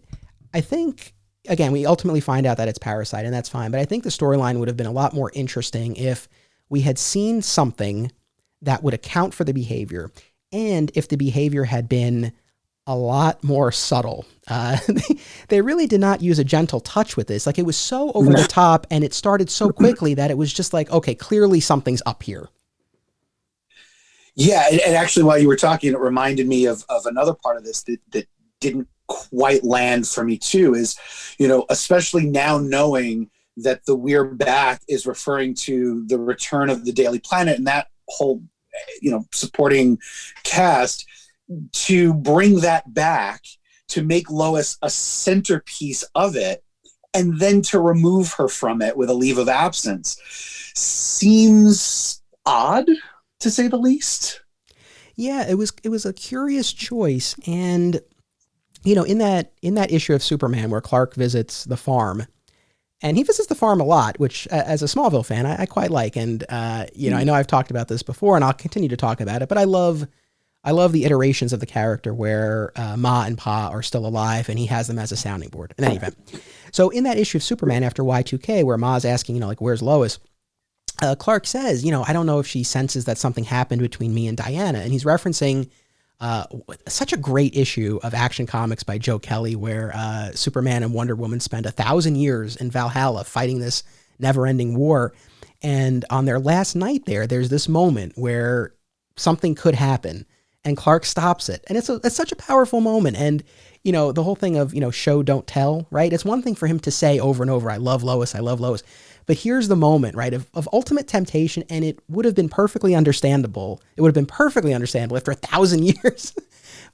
I think, again, we ultimately find out that it's Parasite, and that's fine. But I think the storyline would have been a lot more interesting if we had seen something that would account for the behavior, and if the behavior had been a lot more subtle. They really did not use a gentle touch with this. Like, it was so over the top, and it started so quickly that it was just like, okay, clearly something's up here. Yeah, and actually, while you were talking, it reminded me of another part of this that didn't quite land for me too. Is, especially now knowing that the "We're Back" is referring to the return of the Daily Planet and that whole, supporting cast, to bring that back, to make Lois a centerpiece of it, and then to remove her from it with a leave of absence seems odd. to say the least. Yeah, it was a curious choice. And, you know, in that issue of Superman where Clark visits the farm, and he visits the farm a lot, which as a Smallville fan, I quite like. And, you know, I know I've talked about this before and I'll continue to talk about it, but I love the iterations of the character where Ma and Pa are still alive and he has them as a sounding board in any event. So in that issue of Superman after Y2K, where Ma's asking, you know, like, where's Lois? Clark says, you know, I don't know if she senses that something happened between me and Diana. And he's referencing such a great issue of Action Comics by Joe Kelly, where Superman and Wonder Woman spend 1,000 years in Valhalla fighting this never-ending war. And on their last night there's this moment where something could happen and Clark stops it. And it's such a powerful moment. And, you know, the whole thing of, you know, show, don't tell, right? It's one thing for him to say over and over, I love Lois. But here's the moment, right, of ultimate temptation, and it would have been perfectly understandable. It would have been perfectly understandable after 1,000 years.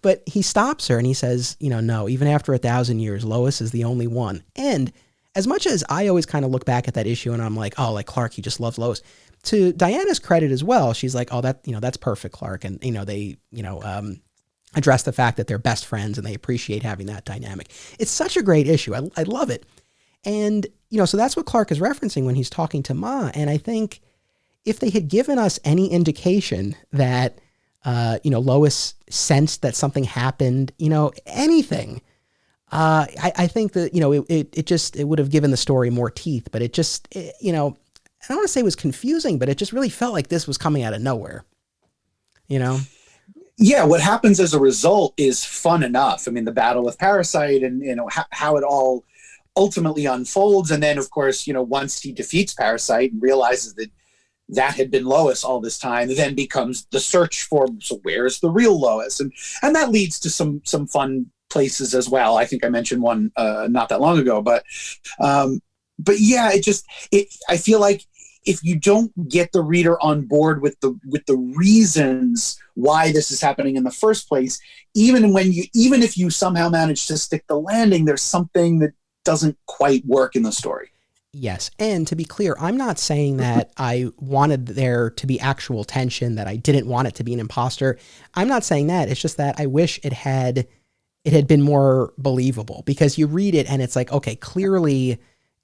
But he stops her and he says, you know, no, even after 1,000 years, Lois is the only one. And as much as I always kind of look back at that issue and I'm like, oh, like Clark, he just loves Lois. To Diana's credit as well, she's like, oh, that, you know, that's perfect, Clark. And, you know, they, you know, address the fact that they're best friends and they appreciate having that dynamic. It's such a great issue. I love it. And, you know, so that's what Clark is referencing when he's talking to Ma. And I think if they had given us any indication that, you know, Lois sensed that something happened, you know, anything, I think that, you know, it would have given the story more teeth, but you know, I don't want to say it was confusing, but it just really felt like this was coming out of nowhere, you know? Yeah, what happens as a result is fun enough. I mean, the battle with Parasite and, you know, how it all ultimately unfolds. And then, of course, you know, once he defeats Parasite and realizes that had been Lois all this time, then becomes the search for, so where's the real Lois? And that leads to some fun places as well. I think I mentioned one not that long ago, but yeah, I feel like if you don't get the reader on board with the reasons why this is happening in the first place, even if you somehow manage to stick the landing, there's something that doesn't quite work in the story. Yes. And to be clear, I'm not saying that I wanted there to be actual tension, that I didn't want it to be an imposter. I'm not saying that. It's just that I wish it had been more believable, because you read it and it's like, okay, clearly,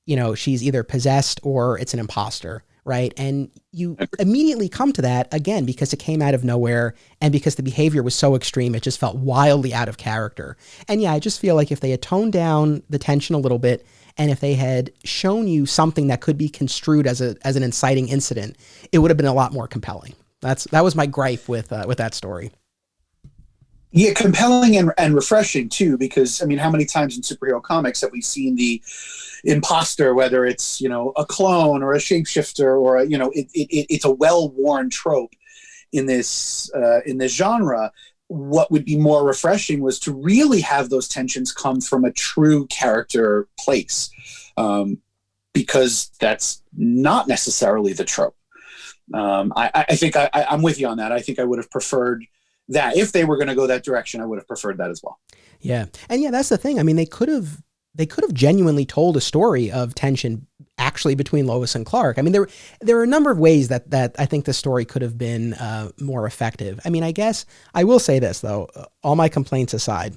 you know, she's either possessed or it's an imposter, right? And you immediately come to that again, because it came out of nowhere and because the behavior was so extreme, it just felt wildly out of character. And yeah, I just feel like if they had toned down the tension a little bit, and if they had shown you something that could be construed as an inciting incident, it would have been a lot more compelling. That was my gripe with that story. Yeah, compelling and refreshing too, because I mean, how many times in superhero comics have we seen the imposter, whether it's, you know, a clone or a shapeshifter or you know, it's a well-worn trope in this genre. What would be more refreshing was to really have those tensions come from a true character place, because that's not necessarily the trope. I think I'm with you on that. I think I would have preferred that. If they were going to go that direction, I would have preferred that as well. Yeah. And yeah, that's the thing. I mean, they could have genuinely told a story of tension actually between Lois and Clark. I mean, there are a number of ways that I think the story could have been more effective. I mean, I guess I will say this though, all my complaints aside,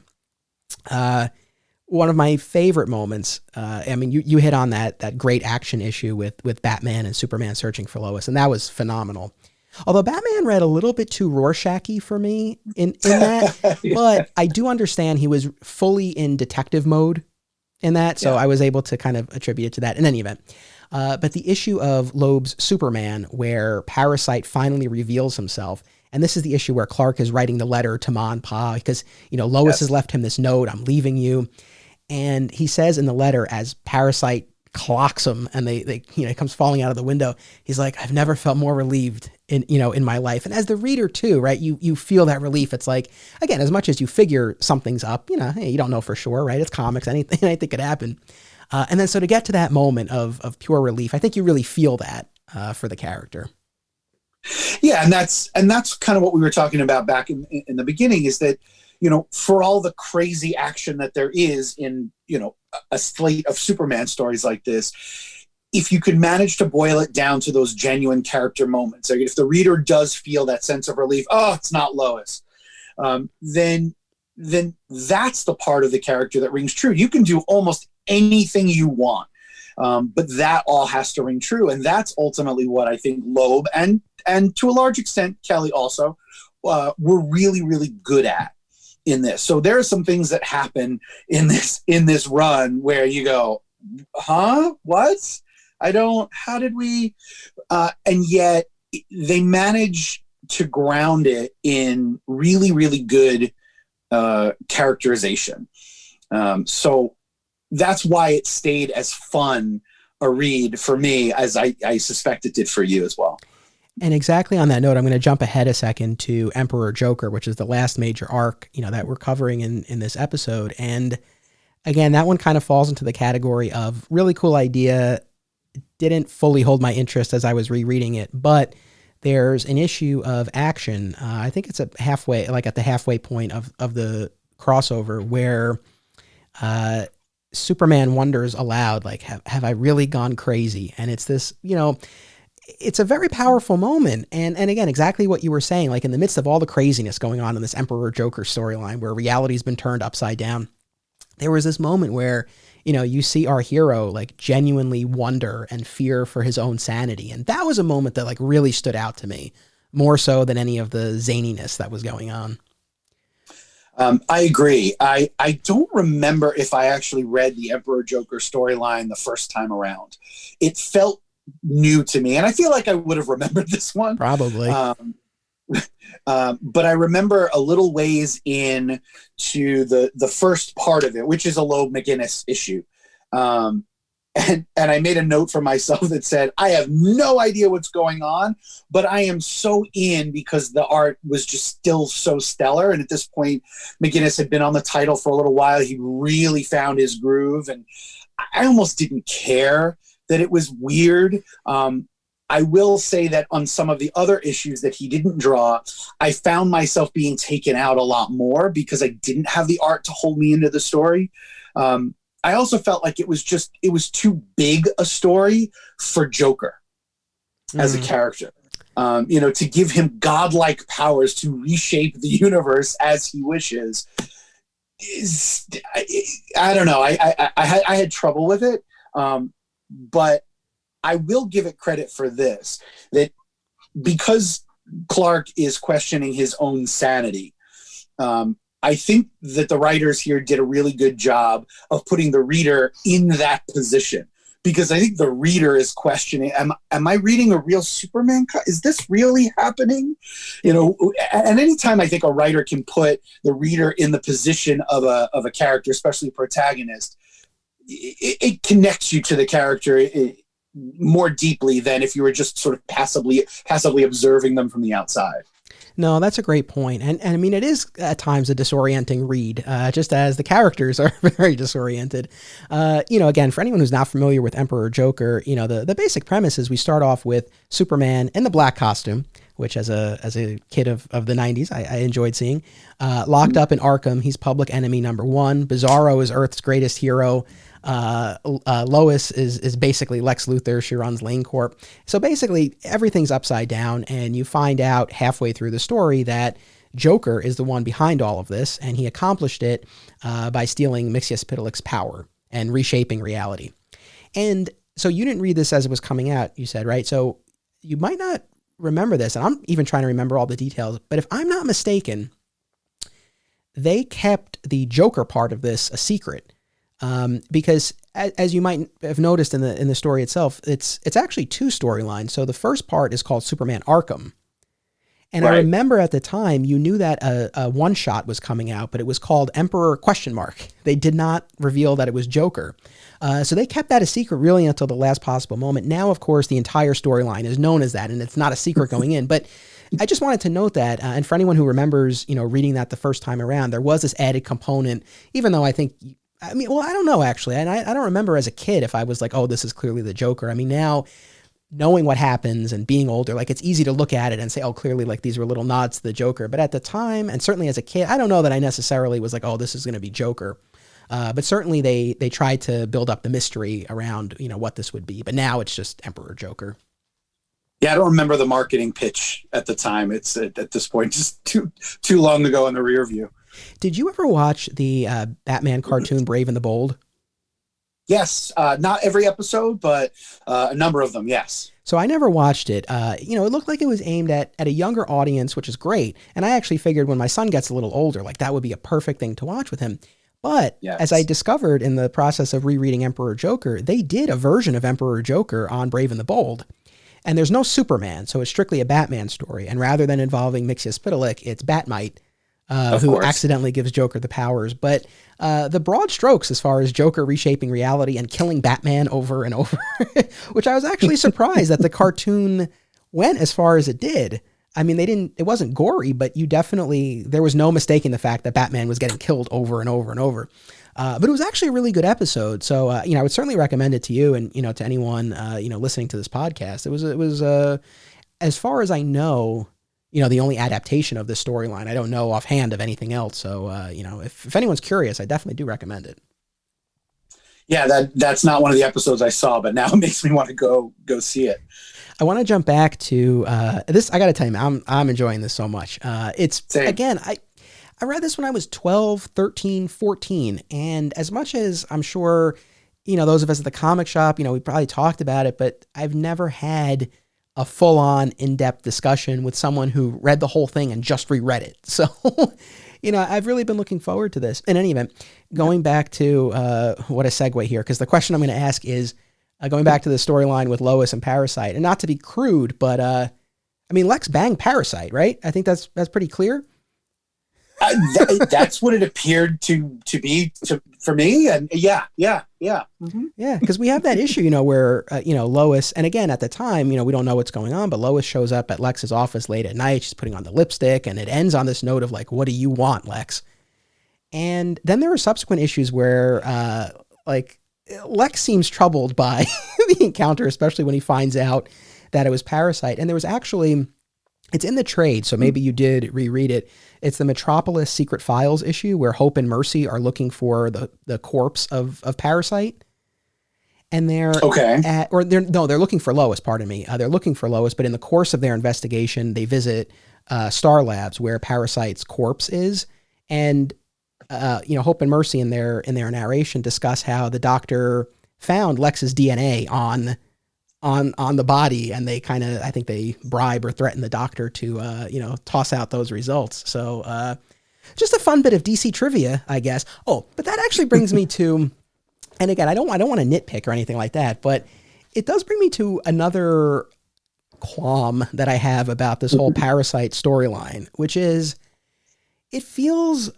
one of my favorite moments, I mean, you hit on that great action issue with Batman and Superman searching for Lois, and that was phenomenal. Although Batman read a little bit too Rorschach-y for me in that, yeah. But I do understand he was fully in detective mode in that, so yeah. I was able to kind of attribute it to that in any event. But the issue of Loeb's Superman, where Parasite finally reveals himself, and this is the issue where Clark is writing the letter to Ma and Pa, because, you know, Lois has left him this note, I'm leaving you. And he says in the letter, as Parasite clocks him and they you know, he comes falling out of the window, he's like, I've never felt more relieved in my life. And as the reader too, right, you feel that relief. It's like, again, as much as you figure something's up, you know, hey, you don't know for sure, right? It's comics, anything could happen. And then so to get to that moment of pure relief, I think you really feel that for the character. Yeah, and that's kind of what we were talking about back in the beginning, is that, you know, for all the crazy action that there is in, you know, a slate of Superman stories like this, if you could manage to boil it down to those genuine character moments, like if the reader does feel that sense of relief, oh, it's not Lois, then that's the part of the character that rings true. You can do almost anything you want, but that all has to ring true, and that's ultimately what I think Loeb and to a large extent Kelly also were really, really good at in this. So there are some things that happen in this run where you go, huh? What? How did we? And yet they manage to ground it in really, really good characterization. So that's why it stayed as fun a read for me as I suspect it did for you as well. And exactly on that note, I'm going to jump ahead a second to Emperor Joker, which is the last major arc, that we're covering in this episode. And again, that one kind of falls into the category of really cool idea. Didn't fully hold my interest as I was rereading it, but there's an issue of action. I think it's at the halfway point of the crossover where Superman wonders aloud, like, have I really gone crazy? And it's this, it's a very powerful moment. And again, exactly what you were saying, like in the midst of all the craziness going on in this Emperor Joker storyline where reality's been turned upside down, there was this moment where, you see our hero like genuinely wonder and fear for his own sanity. And that was a moment that like really stood out to me more so than any of the zaniness that was going on. I agree. I don't remember if I actually read the Emperor Joker storyline the first time around. It felt new to me, and I feel like I would have remembered this one. Probably. But I remember a little ways in to the first part of it, which is a Loeb McGinnis issue. And I made a note for myself that said, I have no idea what's going on, but I am so in because the art was just still so stellar. And at this point, McGinnis had been on the title for a little while. He really found his groove. And I almost didn't care that it was weird. I will say that on some of the other issues that he didn't draw, I found myself being taken out a lot more because I didn't have the art to hold me into the story. I also felt like it was too big a story for Joker as a character. To give him godlike powers to reshape the universe as he wishes I don't know. I had trouble with it. But I will give it credit for this, that because Clark is questioning his own sanity, I think that the writers here did a really good job of putting the reader in that position, because I think the reader is questioning, am I reading a real Superman? Is this really happening? And anytime I think a writer can put the reader in the position of a character, especially a protagonist, it connects you to the character more deeply than if you were just sort of passively observing them from the outside. No, that's a great point. And I mean, it is at times a disorienting read, just as the characters are very disoriented. Again, for anyone who's not familiar with Emperor Joker, the basic premise is we start off with Superman in the black costume, which as a kid of the 90s, I enjoyed seeing, locked up in Arkham. He's public enemy number one. Bizarro is Earth's greatest hero. Lois is basically Lex Luthor. She runs Lane Corp. So basically everything's upside down, and you find out halfway through the story that Joker is the one behind all of this, and he accomplished it by stealing Mxyzptlk's power and reshaping reality. And so you didn't read this as it was coming out, you said, right? So you might not remember this, and I'm even trying to remember all the details, but if I'm not mistaken, they kept the Joker part of this a secret. Because as you might have noticed in the story itself, it's actually two storylines. So the first part is called Superman Arkham. And right. I remember at the time you knew that a one shot was coming out, but it was called Emperor ? They did not reveal that it was Joker. So they kept that a secret really until the last possible moment. Now, of course, the entire storyline is known as that, and it's not a secret going in, but I just wanted to note that, and for anyone who remembers, reading that the first time around, there was this added component, even though I don't know, actually. And I don't remember as a kid if I was like, oh, this is clearly the Joker. I mean, now knowing what happens and being older, like it's easy to look at it and say, oh, clearly like these were little nods to the Joker. But at the time, and certainly as a kid, I don't know that I necessarily was like, oh, this is going to be Joker. But certainly they tried to build up the mystery around, what this would be. But now it's just Emperor Joker. Yeah, I don't remember the marketing pitch at the time. It's at this point just too long ago in the rear view. Did you ever watch the Batman cartoon Brave and the Bold? Yes, not every episode, but a number of them, yes. So I never watched it. It looked like it was aimed at a younger audience, which is great. And I actually figured when my son gets a little older, like that would be a perfect thing to watch with him. But yes, as I discovered in the process of rereading Emperor Joker, they did a version of Emperor Joker on Brave and the Bold. And there's no Superman, so it's strictly a Batman story. And rather than involving Mxyzptlk, it's Batmite, who accidentally gives Joker the powers. But the broad strokes as far as Joker reshaping reality and killing Batman over and over, which I was actually surprised that the cartoon went as far as it did. I mean, it wasn't gory, but there was no mistaking the fact that Batman was getting killed over and over and over. But it was actually a really good episode. So, I would certainly recommend it to you and, to anyone, listening to this podcast. It was as far as I know, the only adaptation of this storyline. I don't know offhand of anything else. So, if anyone's curious, I definitely do recommend it. Yeah, that's not one of the episodes I saw, but now it makes me want to go see it. I want to jump back to this. I got to tell you, man, I'm enjoying this so much. Same. Again, I read this when I was 12, 13, 14. And as much as I'm sure, those of us at the comic shop, we probably talked about it, but I've never had a full-on in-depth discussion with someone who read the whole thing and just reread it. So, I've really been looking forward to this. In any event, going back to what a segue here, because the question I'm going to ask is going back to the storyline with Lois and Parasite, and not to be crude, but Lex banged Parasite, right? I think that's pretty clear. That's what it appeared to be for me. And yeah. Mm-hmm. Yeah. Cause we have that issue, where, Lois, and again, at the time, we don't know what's going on, but Lois shows up at Lex's office late at night. She's putting on the lipstick, and it ends on this note of like, what do you want, Lex? And then there are subsequent issues where, Lex seems troubled by the encounter, especially when he finds out that it was Parasite. And there was actually, it's in the trade, so maybe you did reread it. It's the Metropolis Secret Files issue where Hope and Mercy are looking for the corpse of Parasite. And they're they're looking for Lois, pardon me. They're looking for Lois, but in the course of their investigation, they visit Star Labs where Parasite's corpse is. And Hope and Mercy in their narration discuss how the doctor found Lex's DNA on the body, and they kind of, I think they bribe or threaten the doctor to, toss out those results. So just a fun bit of DC trivia, I guess. Oh, but that actually brings me to, and again, I don't want to nitpick or anything like that, but it does bring me to another qualm that I have about this whole Parasite storyline, which is it feels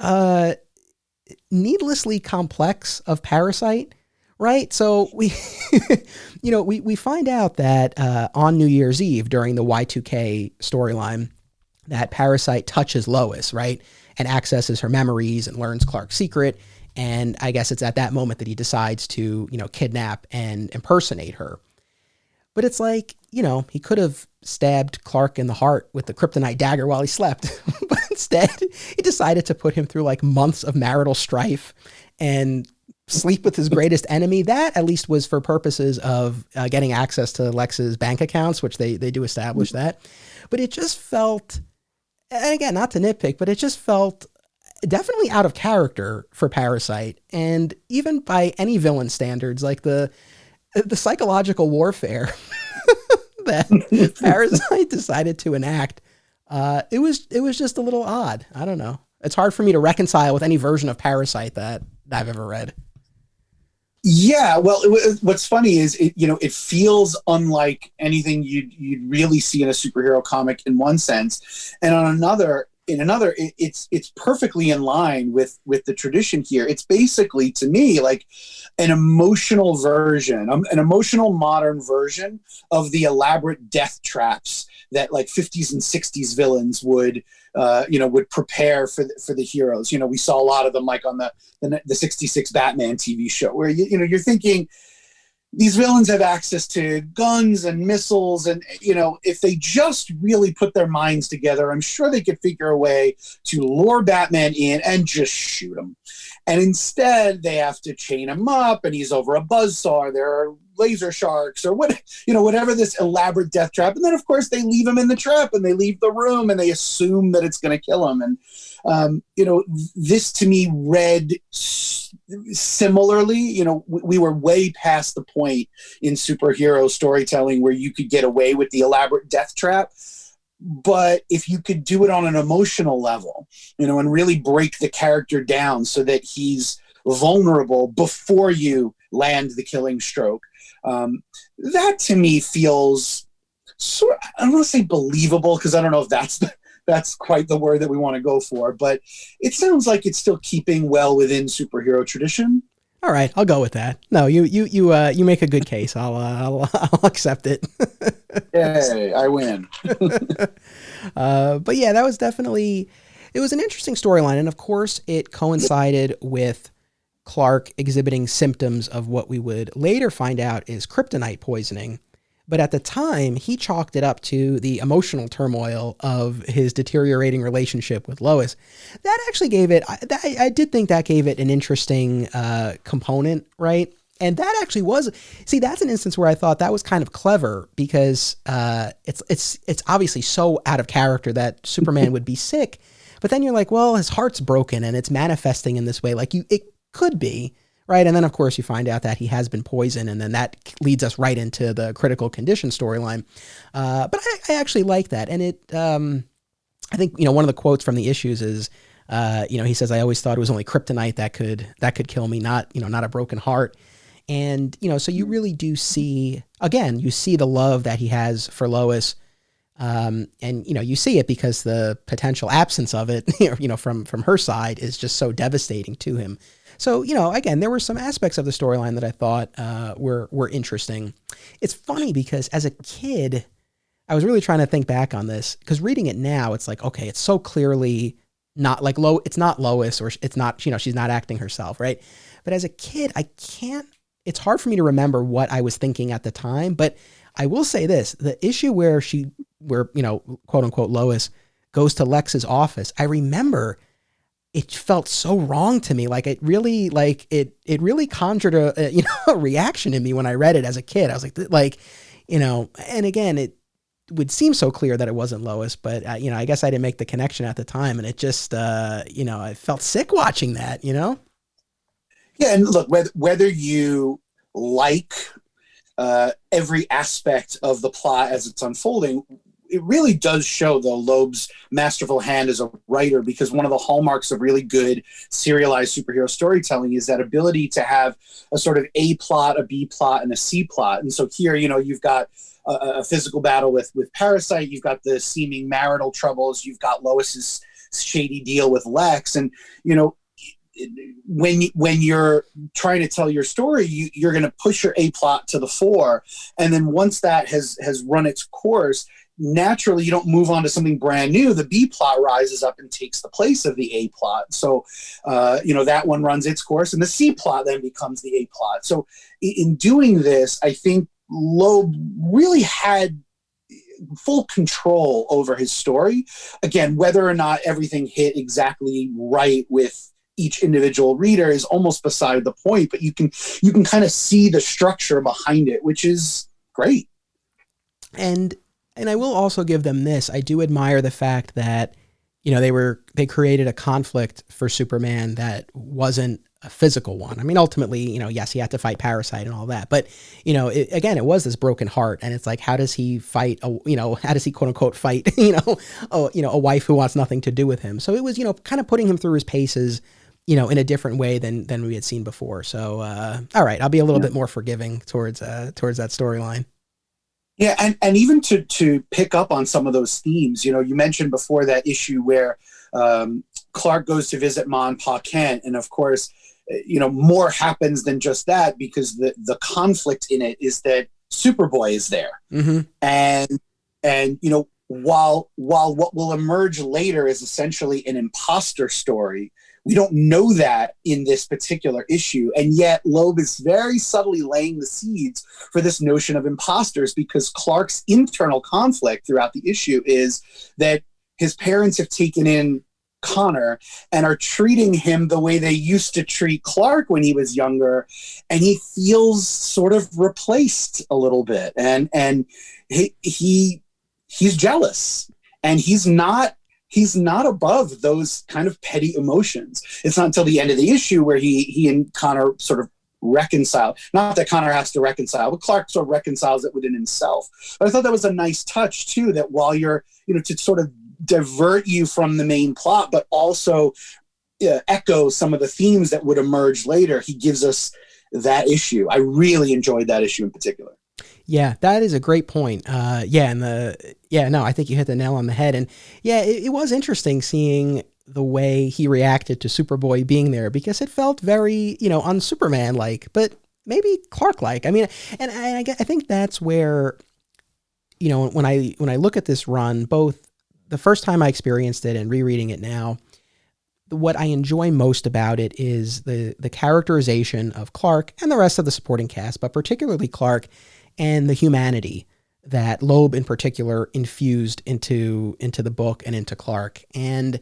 needlessly complex of Parasite. Right. So we find out that on New Year's Eve during the Y2K storyline that Parasite touches Lois, right, and accesses her memories and learns Clark's secret. And I guess it's at that moment that he decides to, kidnap and impersonate her. But it's like, he could have stabbed Clark in the heart with the kryptonite dagger while he slept. But instead, he decided to put him through like months of marital strife and sleep with his greatest enemy. That at least was for purposes of getting access to Lex's bank accounts, which they do establish that. But it just felt, and again, not to nitpick, but it just felt definitely out of character for Parasite. And even by any villain standards, like the psychological warfare that Parasite decided to enact, it was just a little odd. I don't know. It's hard for me to reconcile with any version of Parasite that I've ever read. Yeah, well, what's funny is it feels unlike anything you'd really see in a superhero comic in one sense, and on another, it's perfectly in line with the tradition here. It's basically, to me, like an emotional version, an emotional modern version of the elaborate death traps that like 50s and 60s villains would prepare for the heroes. We saw a lot of them like on the 66 Batman TV show where, you're thinking, these villains have access to guns and missiles, and if they just really put their minds together, I'm sure they could figure a way to lure Batman in and just shoot him. And instead they have to chain him up, and he's over a buzzsaw, there are laser sharks, or whatever this elaborate death trap, and then of course they leave him in the trap and they leave the room and they assume that it's going to kill him. And this to me read similarly. We were way past the point in superhero storytelling where you could get away with the elaborate death trap, but if you could do it on an emotional level, and really break the character down so that he's vulnerable before you land the killing stroke, that to me feels I don't want to say believable, because I don't know if that's quite the word that we want to go for, but it sounds like it's still keeping well within superhero tradition. All right, I'll go with that. No, you make a good case. I'll accept it. Yay, I win. But yeah, that was definitely, it was an interesting storyline, and of course it coincided with Clark exhibiting symptoms of what we would later find out is kryptonite poisoning. But at the time, he chalked it up to the emotional turmoil of his deteriorating relationship with Lois. That actually gave it, I did think that gave it an interesting component, right? And that actually was, that's an instance where I thought that was kind of clever, because it's obviously so out of character that Superman would be sick. But then you're like, well, his heart's broken and it's manifesting in this way. Like it could be, right? And then, of course, you find out that he has been poisoned, and then that leads us right into the critical condition storyline. But I actually like that. And it, I think, one of the quotes from the issues is, he says, "I always thought it was only kryptonite that could kill me, not a broken heart." And, so you really do see, again, you see the love that he has for Lois. And, you see it because the potential absence of it, from her side is just so devastating to him. So, again, there were some aspects of the storyline that I thought were interesting. It's funny because as a kid, I was really trying to think back on this, because reading it now, it's like, okay, it's so clearly not like it's not Lois, or it's not, she's not acting herself, right? But as a kid, it's hard for me to remember what I was thinking at the time. But I will say this, the issue where quote unquote Lois goes to Lex's office, I remember it felt so wrong to me. Like it really conjured a reaction in me when I read it as a kid. I was like, and again, it would seem so clear that it wasn't Lois, but I guess I didn't make the connection at the time. And it just, I felt sick watching that, Yeah. And look, whether you like every aspect of the plot as it's unfolding, it really does show, though, Loeb's masterful hand as a writer, because one of the hallmarks of really good serialized superhero storytelling is that ability to have a sort of A plot, a B plot, and a C plot. And so here, you've got a physical battle with Parasite, you've got the seeming marital troubles, you've got Lois's shady deal with Lex, and when you're trying to tell your story, you're going to push your A plot to the fore, and then once that has run its course, naturally you don't move on to something brand new. The B plot rises up and takes the place of the A plot. So, that one runs its course, and the C plot then becomes the A plot. So in doing this, I think Loeb really had full control over his story. Again, whether or not everything hit exactly right with each individual reader is almost beside the point, but you can kind of see the structure behind it, which is great. And I will also give them this. I do admire the fact that, they created a conflict for Superman that wasn't a physical one. I mean, ultimately, yes, he had to fight Parasite and all that, but, it was this broken heart, and it's like, how does he fight, how does he quote unquote fight, a wife who wants nothing to do with him? So it was, kind of putting him through his paces, in a different way than we had seen before. So, all right, I'll be a little bit more forgiving towards that storyline. Yeah, and even to pick up on some of those themes, you mentioned before that issue where Clark goes to visit Ma and Pa Kent, and of course, more happens than just that, because the conflict in it is that Superboy is there, mm-hmm. and while what will emerge later is essentially an imposter story, We don't know that in this particular issue. And yet Loeb is very subtly laying the seeds for this notion of imposters, because Clark's internal conflict throughout the issue is that his parents have taken in Connor and are treating him the way they used to treat Clark when he was younger, and he feels sort of replaced a little bit, and he's jealous, and he's not above those kind of petty emotions. It's not until the end of the issue where he and Connor sort of reconcile. Not that Connor has to reconcile, but Clark sort of reconciles it within himself. But I thought that was a nice touch too, that while you're, to sort of divert you from the main plot, but also echo some of the themes that would emerge later, he gives us that issue. I really enjoyed that issue in particular. Yeah, that is a great point. I think you hit the nail on the head. And yeah, it was interesting seeing the way he reacted to Superboy being there, because it felt very, un-Superman-like, but maybe Clark-like. I mean, and I think that's where, when I look at this run, both the first time I experienced it and rereading it now, what I enjoy most about it is the characterization of Clark and the rest of the supporting cast, but particularly Clark, and the humanity that Loeb in particular infused into the book and into Clark. And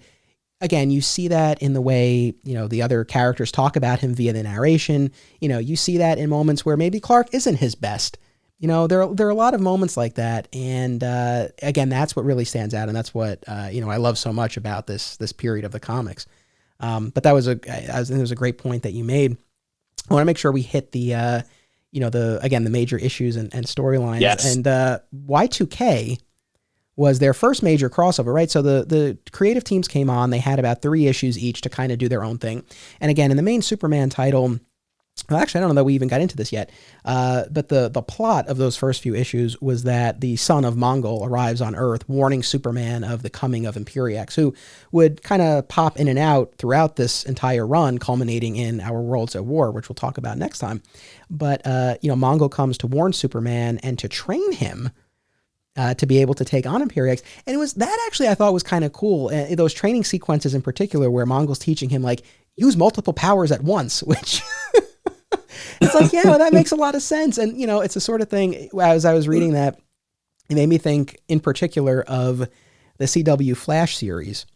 again, you see that in the way, the other characters talk about him via the narration. You see that in moments where maybe Clark isn't his best. There are a lot of moments like that. And again, that's what really stands out. And that's what, I love so much about this period of the comics. But I think it was a great point that you made. I want to make sure we hit the major issues and storylines. Yes. And Y2K was their first major crossover, right? So the creative teams came on. They had about 3 issues each to kind of do their own thing. And again, in the main Superman title, well, actually, I don't know that we even got into this yet, but the plot of those first few issues was that the son of Mongol arrives on Earth, warning Superman of the coming of Imperiex, who would kind of pop in and out throughout this entire run, culminating in Our Worlds at War, which we'll talk about next time. But, Mongol comes to warn Superman and to train him to be able to take on Imperiex. And it was that actually I thought was kind of cool. Those training sequences in particular where Mongol's teaching him, use multiple powers at once, which... It's like, yeah, well, that makes a lot of sense. And, it's the sort of thing, as I was reading that, it made me think in particular of the CW Flash series.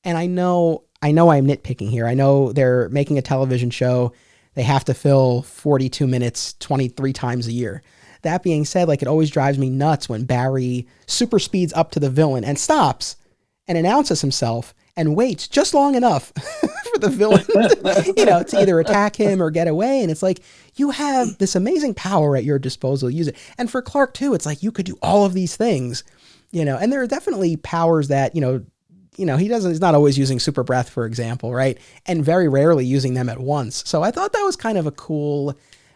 And I know I'm nitpicking here. I know they're making a television show. They have to fill 42 minutes 23 times a year. That being said, it always drives me nuts when Barry super speeds up to the villain and stops and announces himself and waits just long enough for the villain, to either attack him or get away. And it's like, you have this amazing power at your disposal. Use it. And for Clark too, it's like, you could do all of these things, and there are definitely powers that, he's not always using super breath, for example. Right. And very rarely using them at once. So I thought that was kind of a cool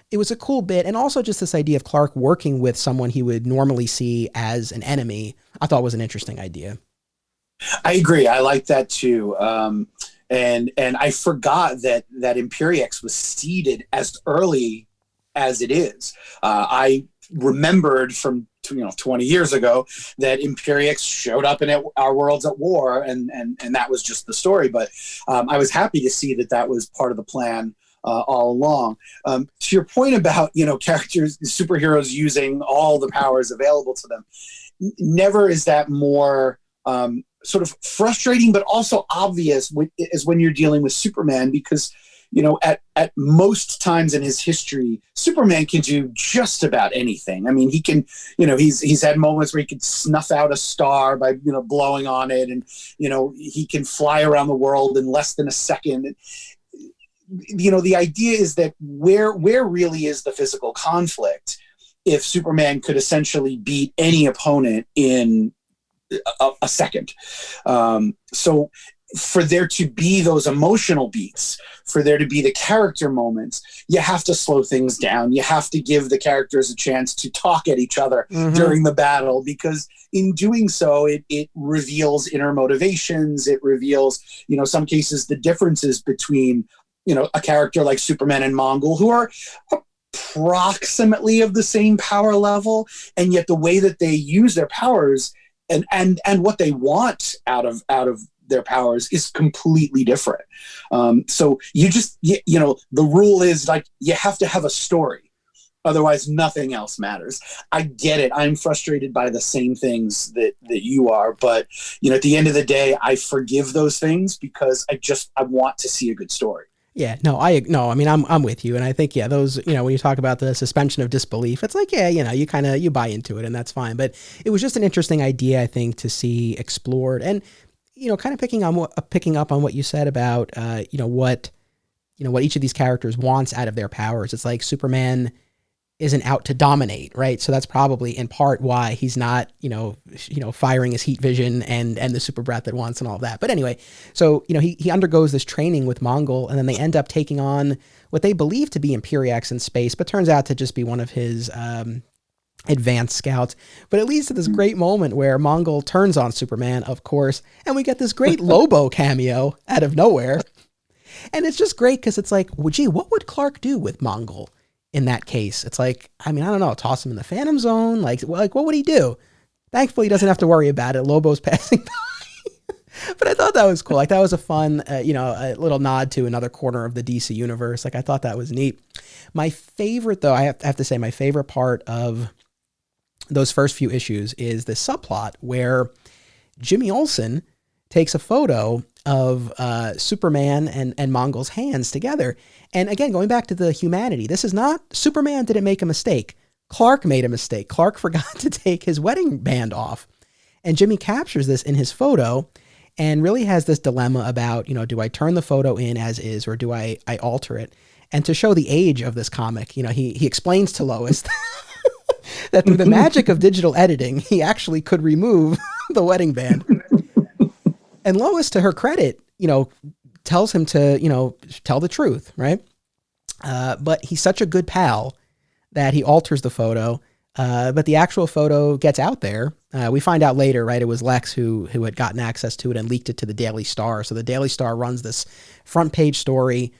bit. And also just this idea of Clark working with someone he would normally see as an enemy, I thought was an interesting idea. I agree. I like that too. And I forgot that Imperiex was seeded as early as it is. I remembered from 20 years ago that Imperiex showed up in Our Worlds at War, and that was just the story. But I was happy to see that was part of the plan all along. To your point about characters, superheroes using all the powers available to them, never is that more sort of frustrating, but also obvious is when you're dealing with Superman, because, at most times in his history, Superman can do just about anything. I mean, he can, he's had moments where he could snuff out a star by, blowing on it. And, he can fly around the world in less than a second. The idea is that where really is the physical conflict if Superman could essentially beat any opponent in a second. So for there to be those emotional beats, for there to be the character moments, you have to slow things down. You have to give the characters a chance to talk at each other during the battle, because in doing so, it reveals inner motivations. It reveals, some cases, the differences between, a character like Superman and Mongol, who are approximately of the same power level, and yet the way that they use their powers and what they want out of their powers is completely different. So the rule is like, you have to have a story. Otherwise, nothing else matters. I get it. I'm frustrated by the same things that you are. But, at the end of the day, I forgive those things because I want to see a good story. Yeah, I'm with you. And I think, those, when you talk about the suspension of disbelief, it's like, you buy into it and that's fine. But it was just an interesting idea, I think, to see explored and, kind of picking up on what you said about, what each of these characters wants out of their powers. It's like Superman isn't out to dominate, right? So that's probably in part why he's not, firing his heat vision and the super breath at once and all of that. But anyway, so, he undergoes this training with Mongul, and then they end up taking on what they believe to be Imperiax in space, but turns out to just be one of his advanced scouts. But it leads to this great moment where Mongul turns on Superman, of course, and we get this great Lobo cameo out of nowhere. And it's just great because it's like, well, gee, what would Clark do with Mongul? In that case, it's like, I don't know, toss him in the Phantom Zone. Like what would he do? Thankfully, he doesn't have to worry about it. Lobo's passing by. But I thought that was cool. Like that was a fun, a little nod to another corner of the DC universe. Like I thought that was neat. My favorite, though, I have to say, my favorite part of those first few issues is the subplot where Jimmy Olsen takes a photo of Superman and Mongul's hands together. And again, going back to the humanity, this is not Superman didn't make a mistake. Clark made a mistake. Clark forgot to take his wedding band off. And Jimmy captures this in his photo and really has this dilemma about, do I turn the photo in as is or do I alter it? And to show the age of this comic, he explains to Lois that through the magic of digital editing, he actually could remove the wedding band. And Lois, to her credit, tells him to, tell the truth, right? But he's such a good pal that he alters the photo. But the actual photo gets out there. We find out later, right? It was Lex who had gotten access to it and leaked it to the Daily Star. So the Daily Star runs this front page story,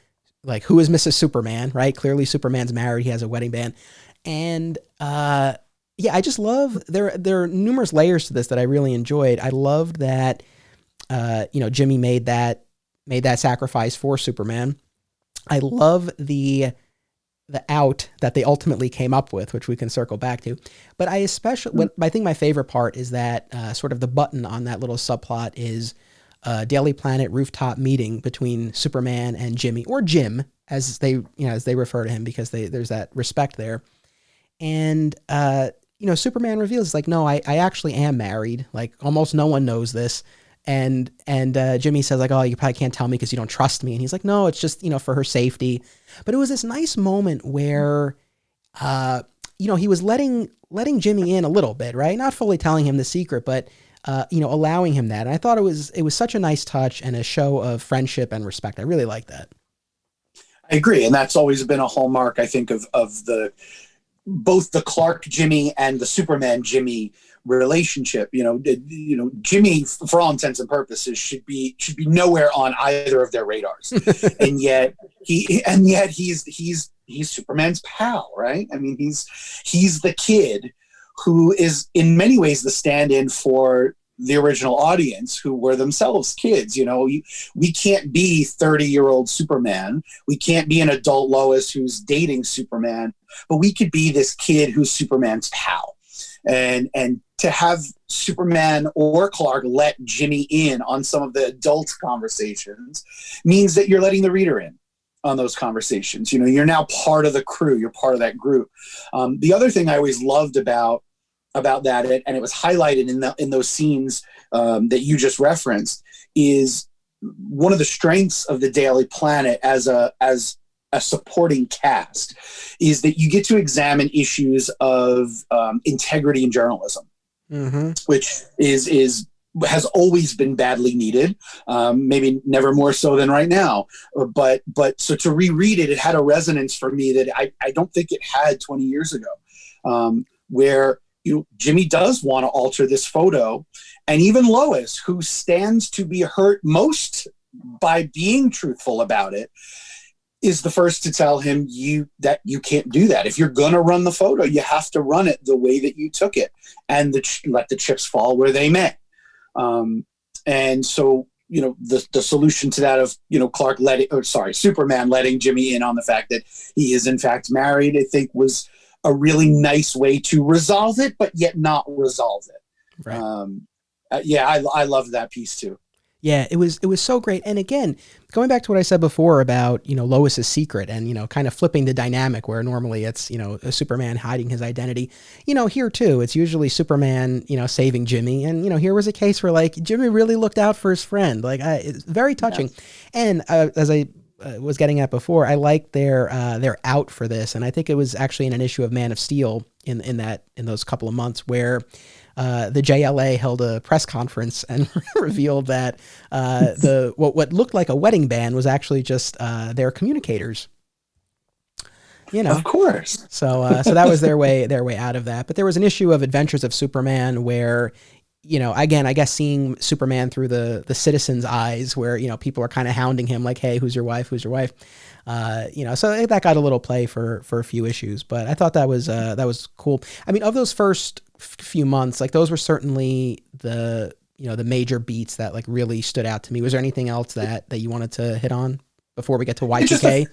like, who is Mrs. Superman, right? Clearly Superman's married. He has a wedding band. And, I just love, there are numerous layers to this that I really enjoyed. I loved that, Jimmy made that sacrifice for Superman. I love the out that they ultimately came up with, which we can circle back to. But I think my favorite part is that sort of the button on that little subplot is a Daily Planet rooftop meeting between Superman and Jimmy, or Jim, as they refer to him, because there's that respect there. And, Superman reveals, like, no, I actually am married. Like, almost no one knows this. And Jimmy says, like, oh, you probably can't tell me because you don't trust me. And he's like, no, it's just, for her safety. But it was this nice moment where, he was letting Jimmy in a little bit, right? Not fully telling him the secret, but, allowing him that. And I thought it was such a nice touch and a show of friendship and respect. I really like that. I agree. And that's always been a hallmark, I think, of both the Clark Jimmy and the Superman Jimmy relationship. Jimmy, for all intents and purposes, should be nowhere on either of their radars. and yet he's Superman's pal, right? I mean, he's the kid who is in many ways the stand-in for the original audience, who were themselves kids. We can't be 30-year-old Superman. We can't be an adult Lois who's dating Superman, but we could be this kid who's Superman's pal. And to have Superman or Clark let Jimmy in on some of the adult conversations means that you're letting the reader in on those conversations. You're now part of the crew. You're part of that group. The other thing I always loved about that, and it was highlighted in those scenes that you just referenced, is one of the strengths of the Daily Planet as a supporting cast is that you get to examine issues of integrity in journalism, which has always been badly needed, maybe never more so than right now. But so to reread it, it had a resonance for me that I don't think it had 20 years ago, where Jimmy does want to alter this photo, and even Lois, who stands to be hurt most by being truthful about it, is the first to tell him that you can't do that. If you're going to run the photo, you have to run it the way that you took it, and let the chips fall where they may. And so the solution to that of, Superman letting Jimmy in on the fact that he is in fact married, I think was a really nice way to resolve it, but yet not resolve it. Right. I loved that piece too. Yeah, it was so great. And again, going back to what I said before about, Lois's secret and, kind of flipping the dynamic where normally it's, a Superman hiding his identity. Here too, it's usually Superman, saving Jimmy. And, here was a case where like Jimmy really looked out for his friend. Like it's very touching. Yes. And as I was getting at before, I liked their out for this. And I think it was actually in an issue of Man of Steel in those couple of months where the JLA held a press conference and revealed that what looked like a wedding band was actually just their communicators. Of course. So that was their way out of that. But there was an issue of Adventures of Superman where, again, I guess seeing Superman through the citizens' eyes, where people are kind of hounding him like, "Hey, who's your wife? Who's your wife?" So that got a little play for a few issues. But I thought that was cool. I mean, of those first few months, like those were certainly the major beats that like really stood out to me. Was there anything else that you wanted to hit on before we get to Y2K?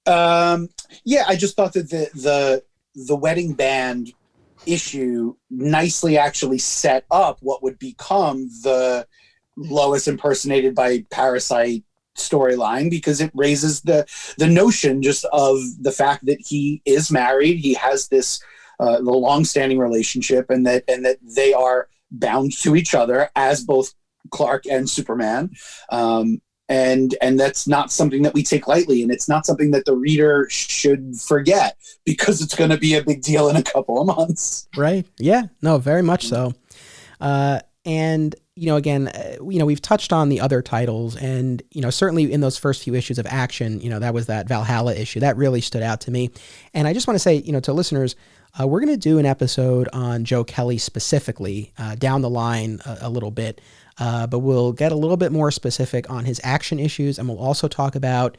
I just thought that the wedding band issue nicely actually set up what would become the Lois impersonated by Parasite storyline, because it raises the notion just of the fact that he is married, he has this the long-standing relationship, and that they are bound to each other as both Clark and Superman. And that's not something that we take lightly, and it's not something that the reader should forget, because it's going to be a big deal in a couple of months. Right. Yeah. No, very much so. And, again, we've touched on the other titles, and, certainly in those first few issues of Action, that was that Valhalla issue that really stood out to me. And I just want to say, to listeners, we're going to do an episode on Joe Kelly specifically down the line a little bit. But we'll get a little bit more specific on his Action issues, and we'll also talk about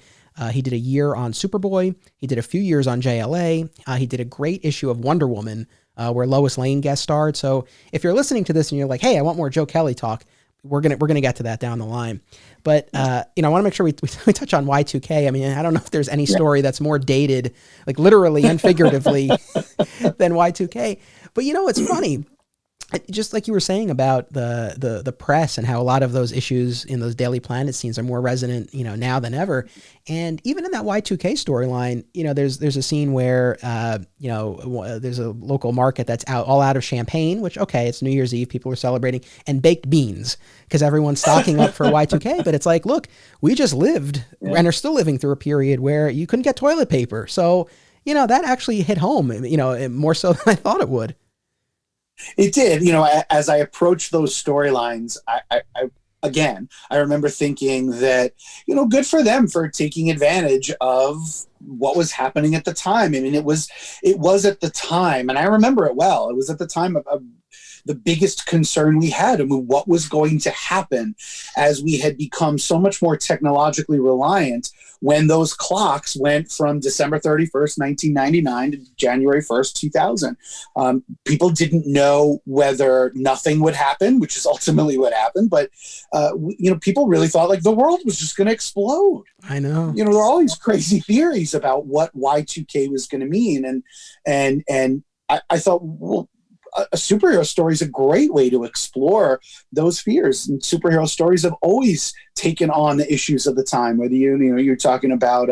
he did a year on Superboy, he did a few years on JLA, he did a great issue of Wonder Woman where Lois Lane guest starred. So if you're listening to this and you're like, hey, I want more Joe Kelly talk, we're gonna get to that down the line. But I want to make sure we touch on Y2K. I mean, I don't know if there's any story that's more dated, like literally and figuratively, than Y2K. But it's funny. Just like you were saying about the press and how a lot of those issues in those Daily Planet scenes are more resonant, now than ever. And even in that Y2K storyline, there's a scene where, there's a local market that's all out of champagne, which, okay, it's New Year's Eve, people are celebrating, and baked beans because everyone's stocking up for Y2K. But it's like, look, we just lived and are still living through a period where you couldn't get toilet paper. So, that actually hit home, more so than I thought it would. It did. As I approached those storylines, I remember thinking that, good for them for taking advantage of what was happening at the time. I mean, it was at the time, and I remember it well. It was at the time of the biggest concern we had. I mean, what was going to happen as we had become so much more technologically reliant when those clocks went from December 31st, 1999 to January 1st, 2000. People didn't know whether nothing would happen, which is ultimately what happened. But, people really thought like the world was just going to explode. I know. There are all these crazy theories about what Y2K was going to mean. And I thought, well, a superhero story is a great way to explore those fears. And superhero stories have always taken on the issues of the time, whether you're talking about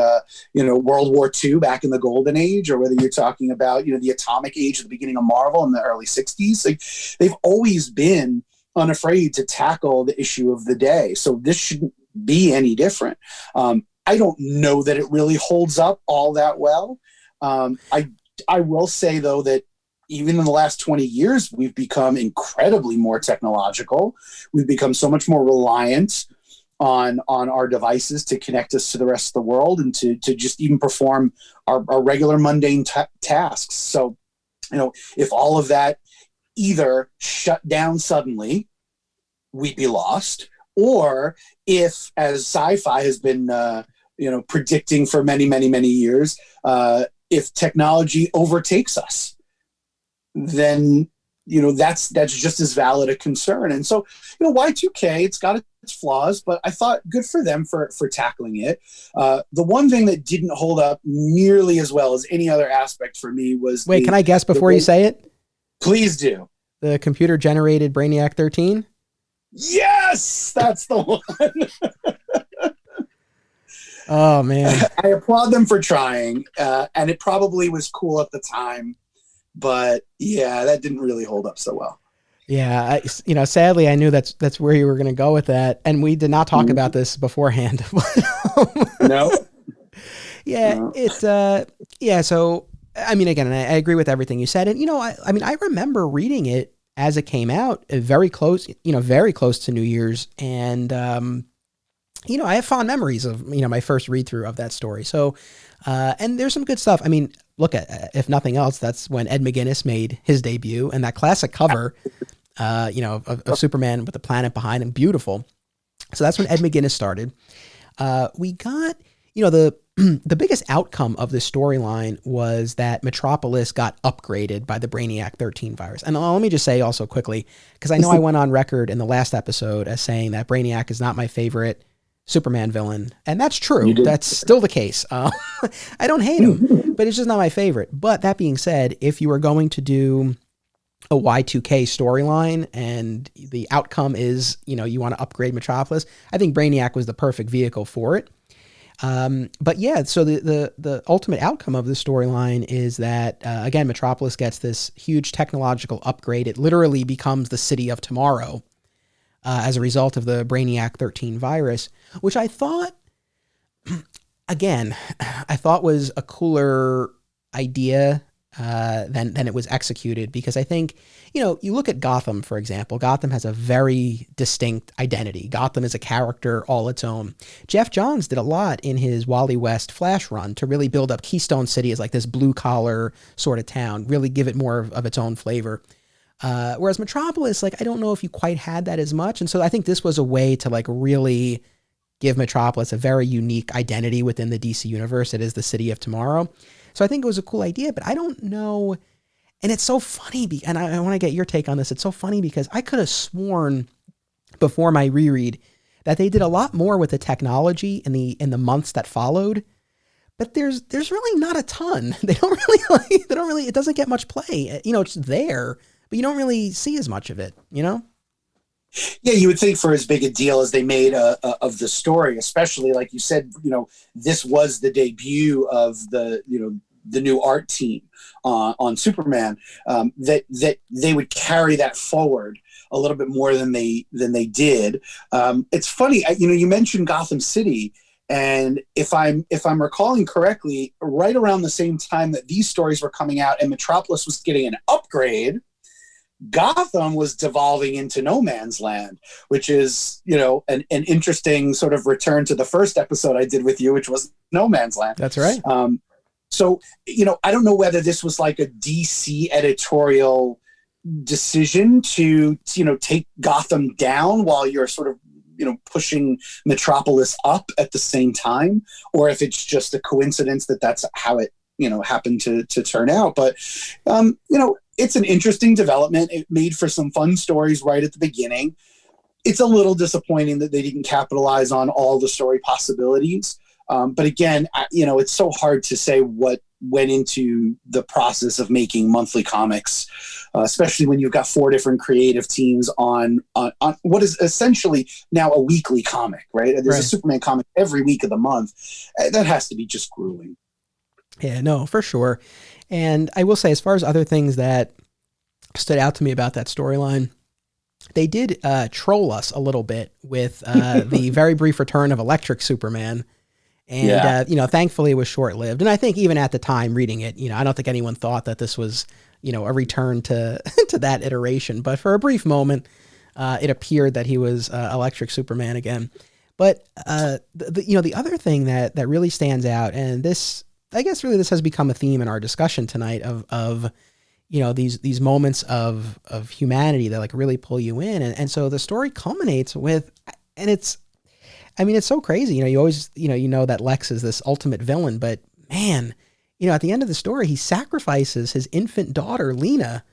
World War II back in the Golden Age, or whether you're talking about the atomic age at the beginning of Marvel in the early 60s. Like, they've always been unafraid to tackle the issue of the day. So this shouldn't be any different. I don't know that it really holds up all that well. I will say, though, that even in the last 20 years, we've become incredibly more technological. We've become so much more reliant on our devices to connect us to the rest of the world and to just even perform our regular mundane tasks. So, if all of that either shut down suddenly, we'd be lost, or if, as sci-fi has been, predicting for many, many, many years, if technology overtakes us, then that's just as valid a concern. And so, Y2K, it's got its flaws, but I thought good for them for tackling it. The one thing that didn't hold up nearly as well as any other aspect for me was can I guess before you say it? Please do. The computer generated Brainiac 13? Yes, that's the one. Oh man. I applaud them for trying. And it probably was cool at the time, but yeah, that didn't really hold up so well. Yeah, sadly, I knew that's where you were going to go with that, and we did not talk about this beforehand. No. Yeah, no. So I mean, again, I agree with everything you said, and I remember reading it as it came out, very close to New Year's, and I have fond memories of my first read through of that story. So, and there's some good stuff. I mean, look at, if nothing else, that's when Ed McGuinness made his debut, and that classic cover. Of Superman with the planet behind him. Beautiful. So that's when Ed McGuinness started. We got, the biggest outcome of this storyline was that Metropolis got upgraded by the Brainiac 13 virus. And let me just say also quickly, because I know I went on record in the last episode as saying that Brainiac is not my favorite Superman villain. And that's true. That's still the case. I don't hate him, but it's just not my favorite. But that being said, if you were going to do a Y2K storyline and the outcome is, you want to upgrade Metropolis, I think Brainiac was the perfect vehicle for it. But yeah, so the ultimate outcome of the storyline is that, again, Metropolis gets this huge technological upgrade. It literally becomes the city of tomorrow as a result of the Brainiac 13 virus, which I thought, again, was a cooler idea than it was executed, because I think, you look at Gotham, for example. Gotham has a very distinct identity. Gotham is a character all its own. Jeph Johns did a lot in his Wally West Flash run to really build up Keystone City as like this blue collar sort of town, really give it more of its own flavor. Whereas Metropolis, I don't know if you quite had that as much. And so I think this was a way to really give Metropolis a very unique identity within the DC universe. It is the city of tomorrow. So I think it was a cool idea, but I don't know. And it's so funny, and I want to get your take on this. It's so funny because I could have sworn before my reread that they did a lot more with the technology in the months that followed. But there's really not a ton. They don't really, it doesn't get much play. It's there, but you don't really see as much of it, Yeah, you would think for as big a deal as they made of the story, especially like you said, this was the debut of the new art team on Superman, that they would carry that forward a little bit more than they did. It's funny, you mentioned Gotham City, and if I'm recalling correctly, right around the same time that these stories were coming out and Metropolis was getting an upgrade, Gotham was devolving into no man's land, which is, an interesting sort of return to the first episode I did with you, which was no man's land. That's right. So, I don't know whether this was like a DC editorial decision to take Gotham down while you're sort of, pushing Metropolis up at the same time, or if it's just a coincidence that that's how it, happened to turn out. But, it's an interesting development. It made for some fun stories right at the beginning. It's a little disappointing that they didn't capitalize on all the story possibilities. But again, it's so hard to say what went into the process of making monthly comics, especially when you've got 4 different creative teams on what is essentially now a weekly comic, right? There's a Superman comic every week of the month. That has to be just grueling. Yeah, no, for sure. And I will say, as far as other things that stood out to me about that storyline, they did troll us a little bit with the very brief return of Electric Superman. And, thankfully it was short-lived. And I think even at the time reading it, I don't think anyone thought that this was, a return to to that iteration. But for a brief moment, it appeared that he was Electric Superman again. But, the other thing that really stands out, and this, I guess really this has become a theme in our discussion tonight of these moments of humanity that really pull you in. And so the story culminates with, and it's so crazy. You always, that Lex is this ultimate villain, but man, at the end of the story, he sacrifices his infant daughter, Lena,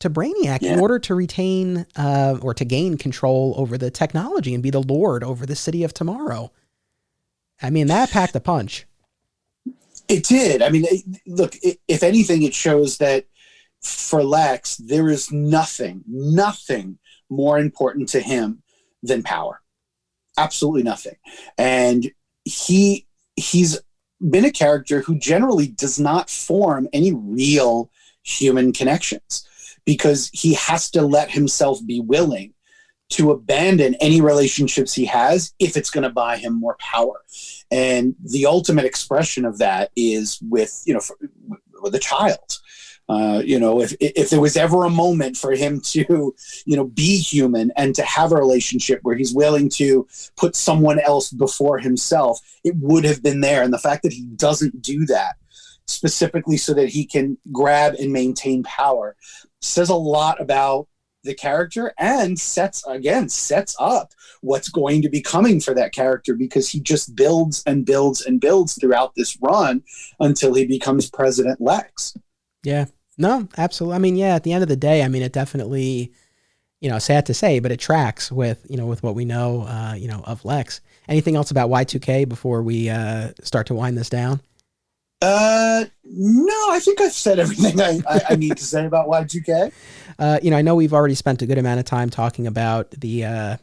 to Brainiac in order to retain or to gain control over the technology and be the lord over the city of tomorrow. I mean, that packed a punch. It did. I mean, look, if anything, it shows that for Lex, there is nothing more important to him than power. Absolutely nothing. And he's been a character who generally does not form any real human connections because he has to let himself be willing to abandon any relationships he has if it's going to buy him more power. And the ultimate expression of that is with a child. If there was ever a moment for him to, be human and to have a relationship where he's willing to put someone else before himself, it would have been there. And the fact that he doesn't do that specifically so that he can grab and maintain power says a lot about the character and sets up what's going to be coming for that character, because he just builds and builds and builds throughout this run until he becomes President Lex. Yeah, no, absolutely. I mean, yeah, at the end of the day, I mean, it definitely, sad to say, but it tracks with what we know, of Lex. Anything else about Y2K before we start to wind this down? No, I think I've said everything I need to say about Y2K. I know we've already spent a good amount of time talking about the,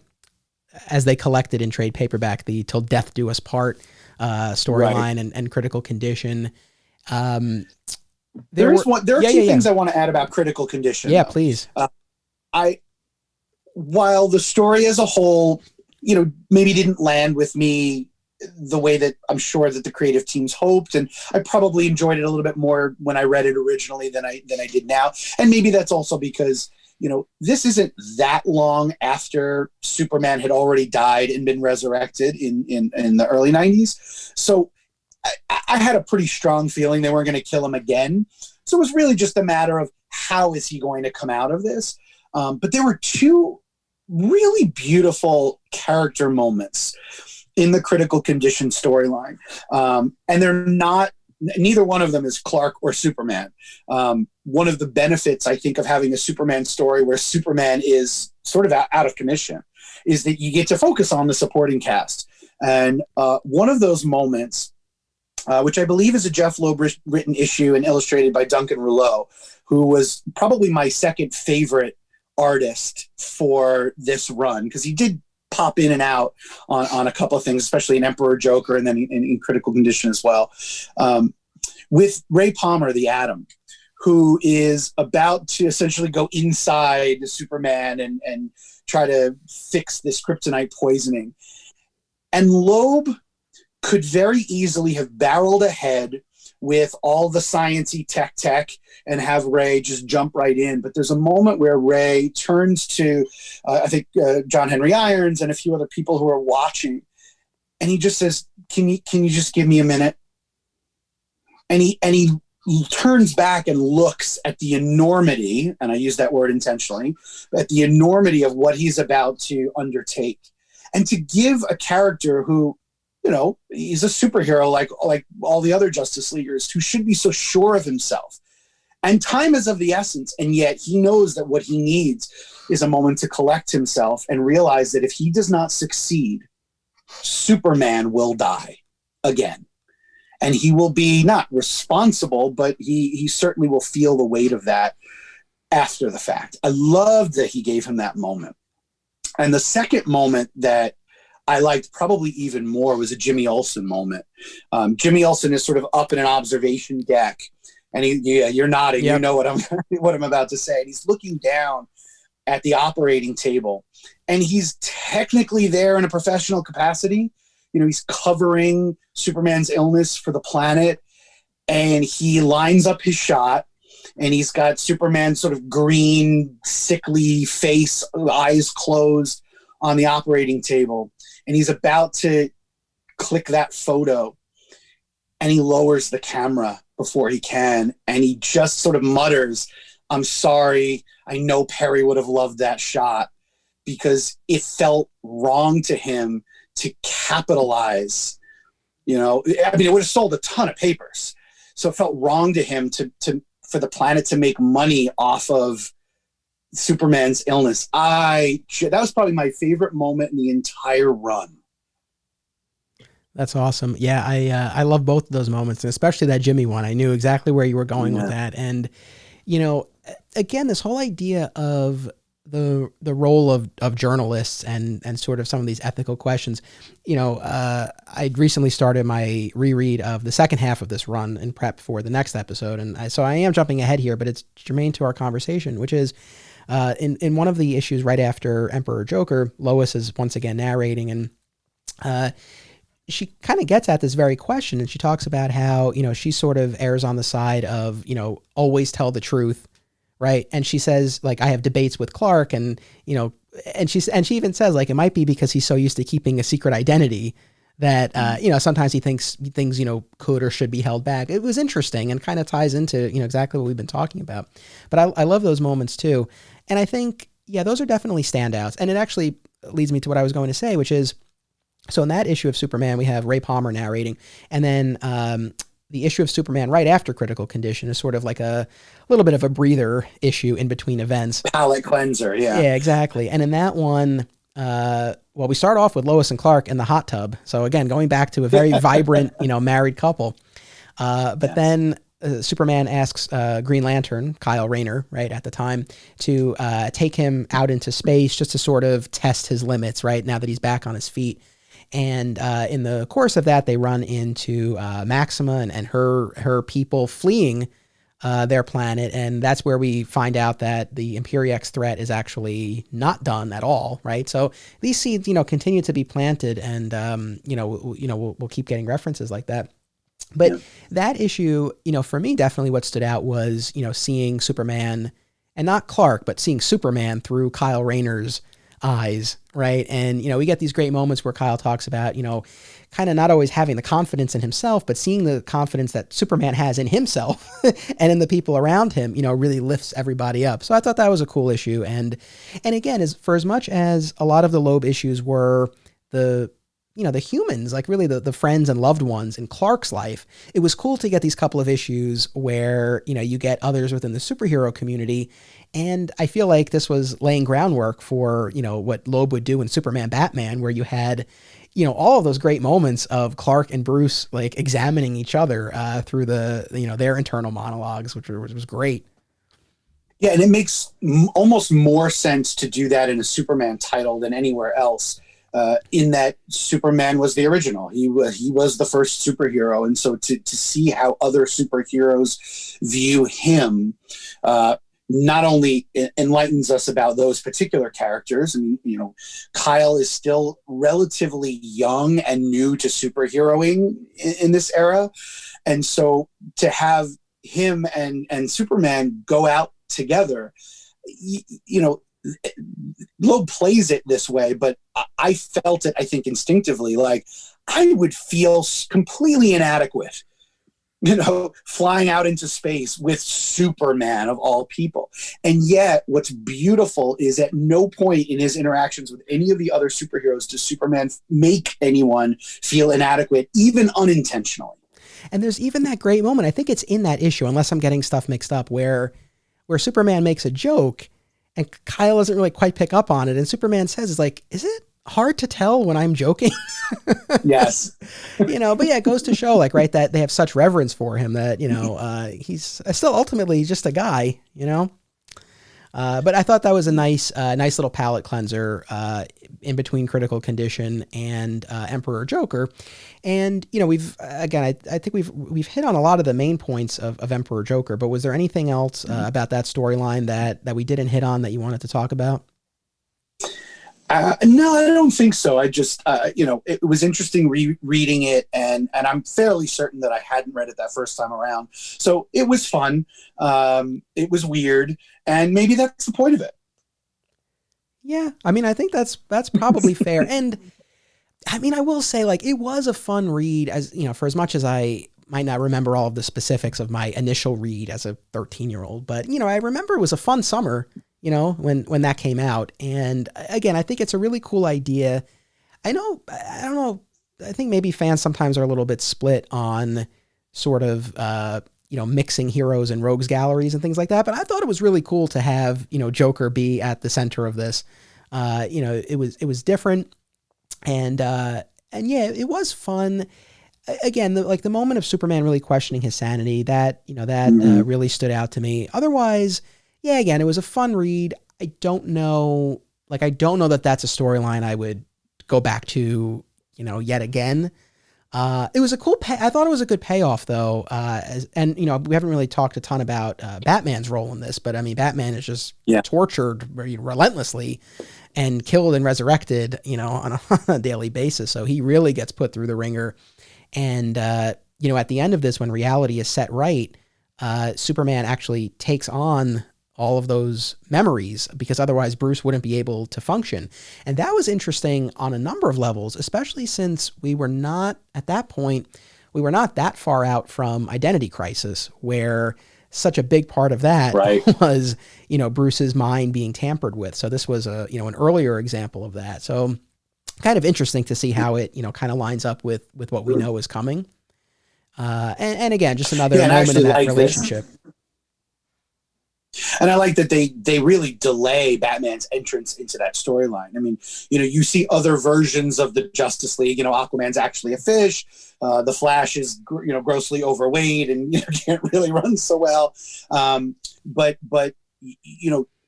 as they collected in trade paperback, the Till Death Do Us Part storyline and Critical Condition. There are two things I want to add about Critical Condition. Yeah, please. While the story as a whole, maybe didn't land with me the way that I'm sure that the creative teams hoped, and I probably enjoyed it a little bit more when I read it originally than I did now. And maybe that's also because, this isn't that long after Superman had already died and been resurrected in the early 90s. So I had a pretty strong feeling they weren't going to kill him again. So it was really just a matter of how is he going to come out of this? But there were two really beautiful character moments in the Critical Condition storyline. And neither one of them is Clark or Superman. One of the benefits, I think, of having a Superman story where Superman is sort of out of commission is that you get to focus on the supporting cast. And one of those moments, which I believe is a Jeph Loeb written issue and illustrated by Duncan Rouleau, who was probably my second favorite artist for this run, because he did pop in and out on a couple of things, especially in Emperor Joker and then in Critical Condition as well, with Ray Palmer, the Atom, who is about to essentially go inside Superman and try to fix this kryptonite poisoning. And Loeb could very easily have barreled ahead with all the sciencey tech and have Ray just jump right in. But there's a moment where Ray turns to, I think, John Henry Irons and a few other people who are watching. And he just says, can you just give me a minute? And he turns back and looks at the enormity, and I use that word intentionally, at the enormity of what he's about to undertake. And to give a character who, he's a superhero like all the other Justice Leaguers, who should be so sure of himself. And time is of the essence, and yet he knows that what he needs is a moment to collect himself and realize that if he does not succeed, Superman will die again. And he will be not responsible, but he certainly will feel the weight of that after the fact. I loved that he gave him that moment. And the second moment that I liked probably even more was a Jimmy Olsen moment. Jimmy Olsen is sort of up in an observation deck, and you're nodding. Yep. You know what I'm about to say. And he's looking down at the operating table, and he's technically there in a professional capacity. He's covering Superman's illness for the planet, and he lines up his shot, and he's got Superman's sort of green, sickly face, eyes closed on the operating table. And he's about to click that photo, and he lowers the camera before he can. And he just sort of mutters, "I'm sorry. I know Perry would have loved that shot," because it felt wrong to him to capitalize. It would have sold a ton of papers. So it felt wrong to him for the planet to make money off of Superman's illness. That was probably my favorite moment in the entire run. That's awesome. Yeah, I love both of those moments, and especially that Jimmy one. I knew exactly where you were going with that, and you know, again, this whole idea of the role of journalists and sort of some of these ethical questions. You know, I recently started my reread of the second half of this run in prep for the next episode, and so I am jumping ahead here, but it's germane to our conversation, which is in one of the issues right after Emperor Joker, Lois is once again narrating, and she kind of gets at this very question, and she talks about how, you know, she sort of errs on the side of, you know, always tell the truth, right? And she says, like, I have debates with Clark, and, you know, and she even says, like, it might be because he's so used to keeping a secret identity that, you know, sometimes he thinks things, you know, could or should be held back. It was interesting and kind of ties into, you know, exactly what we've been talking about. But I love those moments too. And I think, yeah, those are definitely standouts. And it actually leads me to what I was going to say, which is, so in that issue of Superman, we have Ray Palmer narrating, and then the issue of Superman right after Critical Condition is sort of like a little bit of a breather issue in between events. Palate cleanser, yeah. Yeah, exactly. And in that one, well, we start off with Lois and Clark in the hot tub. So again, going back to a very vibrant, you know, married couple. But then Superman asks Green Lantern, Kyle Rayner, right, at the time, to take him out into space just to sort of test his limits, right, now that he's back on his feet. And in the course of that, they run into Maxima and her people fleeing their planet. And that's where we find out that the Imperiex threat is actually not done at all, right? So these seeds, you know, continue to be planted, and, you know, we'll keep getting references like that. But that issue, you know, for me, definitely what stood out was, you know, seeing Superman, and not Clark, but seeing Superman through Kyle Rayner's eyes, right? And, you know, we get these great moments where Kyle talks about, you know, kind of not always having the confidence in himself, but seeing the confidence that Superman has in himself and in the people around him, you know, really lifts everybody up. So I thought that was a cool issue. And again, as much as a lot of the Loeb issues were the, you know, the humans, like really the friends and loved ones in Clark's life, it was cool to get these couple of issues where, you know, you get others within the superhero community. And I feel like this was laying groundwork for, you know, what Loeb would do in Superman Batman, where you had, you know, all of those great moments of Clark and Bruce, like, examining each other through the, you know, their internal monologues, which was great. Yeah, and it makes almost more sense to do that in a Superman title than anywhere else. In that Superman was the original. He was the first superhero. And so to see how other superheroes view him not only enlightens us about those particular characters. And, you know, Kyle is still relatively young and new to superheroing in this era. And so to have him and Superman go out together, you know, Loeb plays it this way, but I felt it, I think, instinctively, like I would feel completely inadequate, you know, flying out into space with Superman of all people. And yet what's beautiful is at no point in his interactions with any of the other superheroes does Superman make anyone feel inadequate, even unintentionally. And there's even that great moment, I think it's in that issue, unless I'm getting stuff mixed up, where Superman makes a joke and Kyle doesn't really quite pick up on it. And Superman says, "Is like, is it hard to tell when I'm joking?" Yes. You know, but yeah, it goes to show, like, right, that they have such reverence for him that, you know, he's still ultimately just a guy, you know? But I thought that was a nice little palate cleanser in between Critical Condition and Emperor Joker. And, you know, I think we've hit on a lot of the main points of Emperor Joker, but was there anything else about that storyline that we didn't hit on that you wanted to talk about? No, I don't think so. I just, you know, it was interesting reading it, and I'm fairly certain that I hadn't read it that first time around. So it was fun. It was weird, and maybe that's the point of it. Yeah, I mean, I think that's probably fair. And I mean, I will say, like, it was a fun read, as you know, for as much as I might not remember all of the specifics of my initial read as a 13-year-old, but you know, I remember it was a fun summer, you know, when that came out. And again, I think it's a really cool idea. I don't know, I think maybe fans sometimes are a little bit split on sort of, mixing heroes and rogues galleries and things like that. But I thought it was really cool to have, Joker be at the center of this. It was different, and yeah, it was fun. Again, the moment of Superman really questioning his sanity, that really stood out to me. Otherwise, yeah, again, it was a fun read. I don't know that that's a storyline I would go back to, yet again. It was a cool I thought it was a good payoff though. We haven't really talked a ton about Batman's role in this, but I mean, Batman is just tortured relentlessly and killed and resurrected, on a daily basis. So he really gets put through the ringer. And, at the end of this, when reality is set right, Superman actually takes on all of those memories, because otherwise Bruce wouldn't be able to function. And that was interesting on a number of levels, especially since we were not that far out from Identity Crisis, where such a big part of that was, Bruce's mind being tampered with. So this was an earlier example of that. So kind of interesting to see how it, kind of lines up with what we know is coming. And again, just another moment in that relationship. And I like that they really delay Batman's entrance into that storyline. I mean, you see other versions of the Justice League. Aquaman's actually a fish. The Flash is, grossly overweight and can't really run so well. But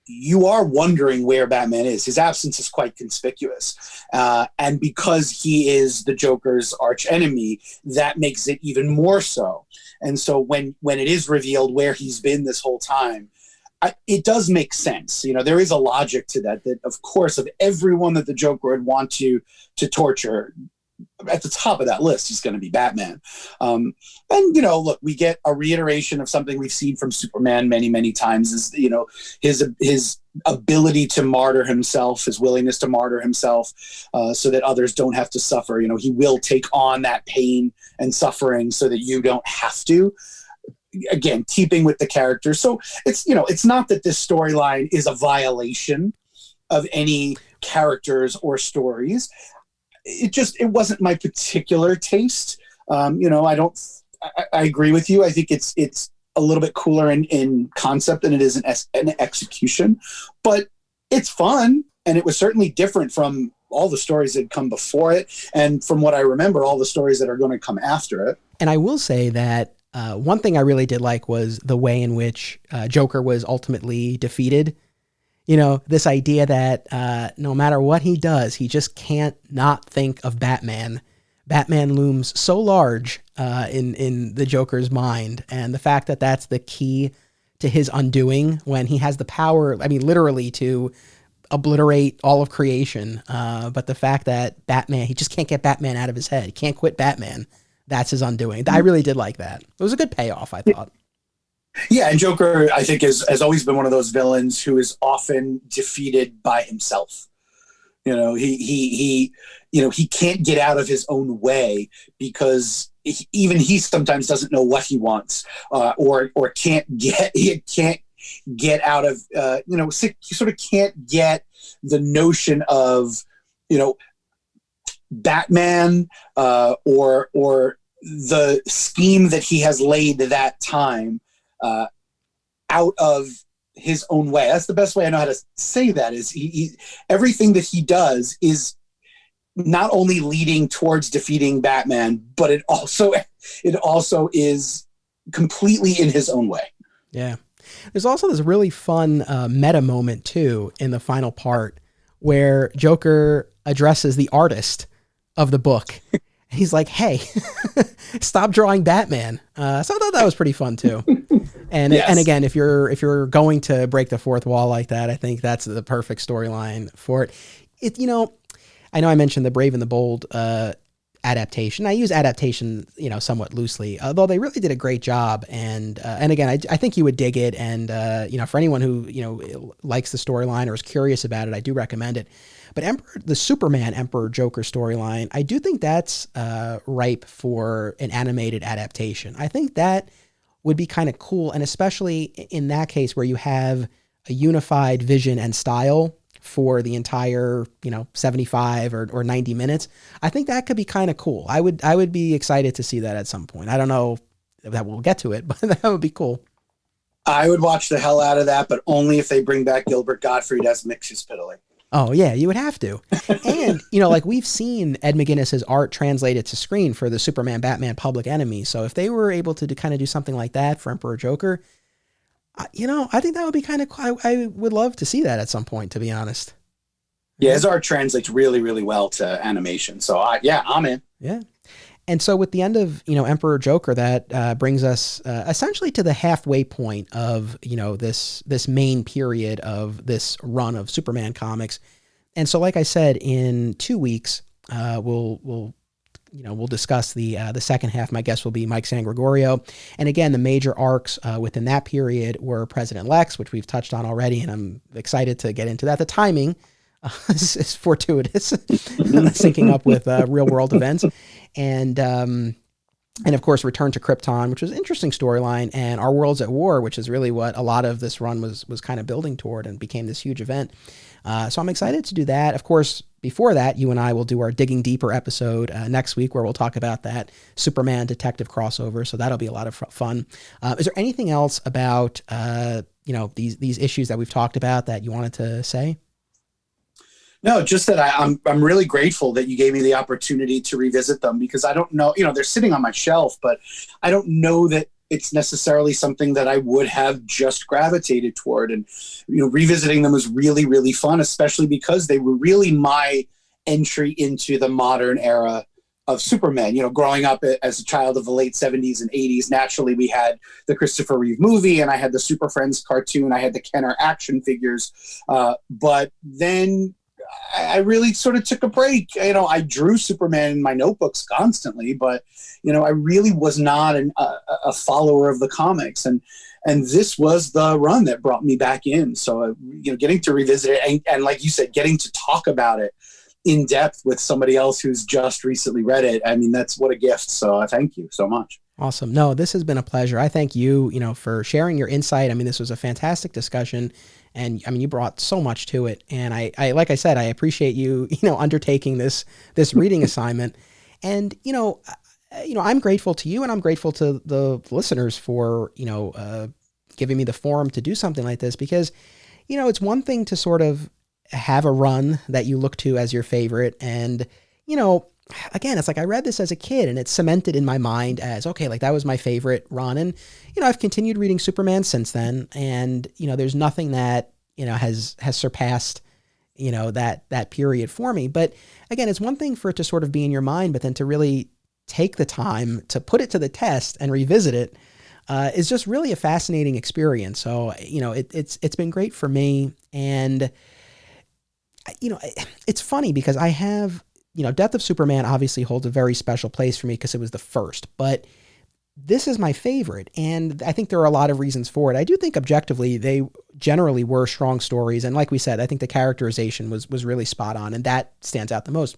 you are wondering where Batman is. His absence is quite conspicuous. And because he is the Joker's arch enemy, that makes it even more so. And so when it is revealed where he's been this whole time, it does make sense. There is a logic to that of course, of everyone that the Joker would want to torture, at the top of that list is going to be Batman. And, look, we get a reiteration of something we've seen from Superman many, many times is, his ability to martyr himself, his willingness to martyr himself so that others don't have to suffer. He will take on that pain and suffering so that you don't have to. Again, keeping with the character. So it's not that this storyline is a violation of any characters or stories. It wasn't my particular taste. I agree with you. I think it's a little bit cooler in concept than it is in execution, but it's fun. And it was certainly different from all the stories that had come before it. And from what I remember, all the stories that are going to come after it. And I will say that one thing I really did like was the way in which Joker was ultimately defeated. This idea that no matter what he does, he just can't not think of Batman. Batman looms so large in the Joker's mind. And the fact that that's the key to his undoing, when he has the power, I mean, literally to obliterate all of creation. But the fact that Batman, he just can't get Batman out of his head. He can't quit Batman. That's his undoing. I really did like that. It was a good payoff, I thought. Yeah, and Joker, I think, has always been one of those villains who is often defeated by himself. He can't get out of his own way because even he sometimes doesn't know what he wants, or can't get out of he sort of can't get the notion of Batman or the scheme that he has laid that time out of his own way. That's the best way I know how to say that, is he everything that he does is not only leading towards defeating Batman, but it also is completely in his own way. Yeah. There's also this really fun meta moment too in the final part where Joker addresses the artist of the book. He's like, "Hey, stop drawing Batman." So I thought that was pretty fun too. And yes. And again, if you're going to break the fourth wall like that, I think that's the perfect storyline for it. I know I mentioned the Brave and the Bold adaptation. I use adaptation, somewhat loosely, although they really did a great job. And again, I think you would dig it. And for anyone who likes the storyline or is curious about it, I do recommend it. But the Superman Emperor Joker storyline, I do think that's ripe for an animated adaptation. I think that would be kind of cool, and especially in that case where you have a unified vision and style for the entire 75 or 90 minutes. I think that could be kind of cool. I would be excited to see that at some point. I don't know that we'll get to it, but that would be cool. I would watch the hell out of that, but only if they bring back Gilbert Gottfried as Mixus-Piddly. Oh yeah, you would have to. And, like we've seen Ed McGuinness's art translated to screen for the Superman, Batman Public Enemy. So if they were able to kind of do something like that for Emperor Joker, I think that would be kind of, I would love to see that at some point, to be honest. Yeah, his art translates really, really well to animation. So I'm in. Yeah. And so with the end of, Emperor Joker, that brings us essentially to the halfway point of, this main period of this run of Superman comics. And so, like I said, in 2 weeks, we'll discuss the second half. My guest will be Mike San Gregorio. And again, the major arcs within that period were President Lex, which we've touched on already, and I'm excited to get into that. The timing is fortuitous, syncing up with real world events. And of course, Return to Krypton, which was an interesting storyline, and Our Worlds at War, which is really what a lot of this run was kind of building toward and became this huge event. So I'm excited to do that. Of course, before that, you and I will do our Digging Deeper episode next week, where we'll talk about that Superman detective crossover. So that'll be a lot of fun. Is there anything else about these issues that we've talked about that you wanted to say? No, just that I'm really grateful that you gave me the opportunity to revisit them, because I don't know, they're sitting on my shelf, but I don't know that it's necessarily something that I would have just gravitated toward. And, revisiting them was really, really fun, especially because they were really my entry into the modern era of Superman. Growing up as a child of the late 70s and 80s, naturally we had the Christopher Reeve movie, and I had the Super Friends cartoon, I had the Kenner action figures. But then I really sort of took a break. I drew Superman in my notebooks constantly, but, I really was not a follower of the comics. And this was the run that brought me back in. So, getting to revisit it and like you said, getting to talk about it in depth with somebody else who's just recently read it. I mean, that's what a gift. So thank you so much. Awesome. No, this has been a pleasure. I thank you, for sharing your insight. I mean, this was a fantastic discussion. And I mean, you brought so much to it. And I like I said, I appreciate you, undertaking this reading assignment. And, I'm grateful to you, and I'm grateful to the listeners for, giving me the forum to do something like this, because, it's one thing to sort of have a run that you look to as your favorite. And, again, it's like I read this as a kid, and it's cemented in my mind as, okay, like that was my favorite run. And, I've continued reading Superman since then. And, there's nothing that, has surpassed, that period for me. But again, it's one thing for it to sort of be in your mind, but then to really take the time to put it to the test and revisit it is just really a fascinating experience. So, it's been great for me. And, it's funny because I have, Death of Superman obviously holds a very special place for me because it was the first, but this is my favorite. And I think there are a lot of reasons for it. I do think objectively, they generally were strong stories. And like we said, I think the characterization was really spot on, and that stands out the most.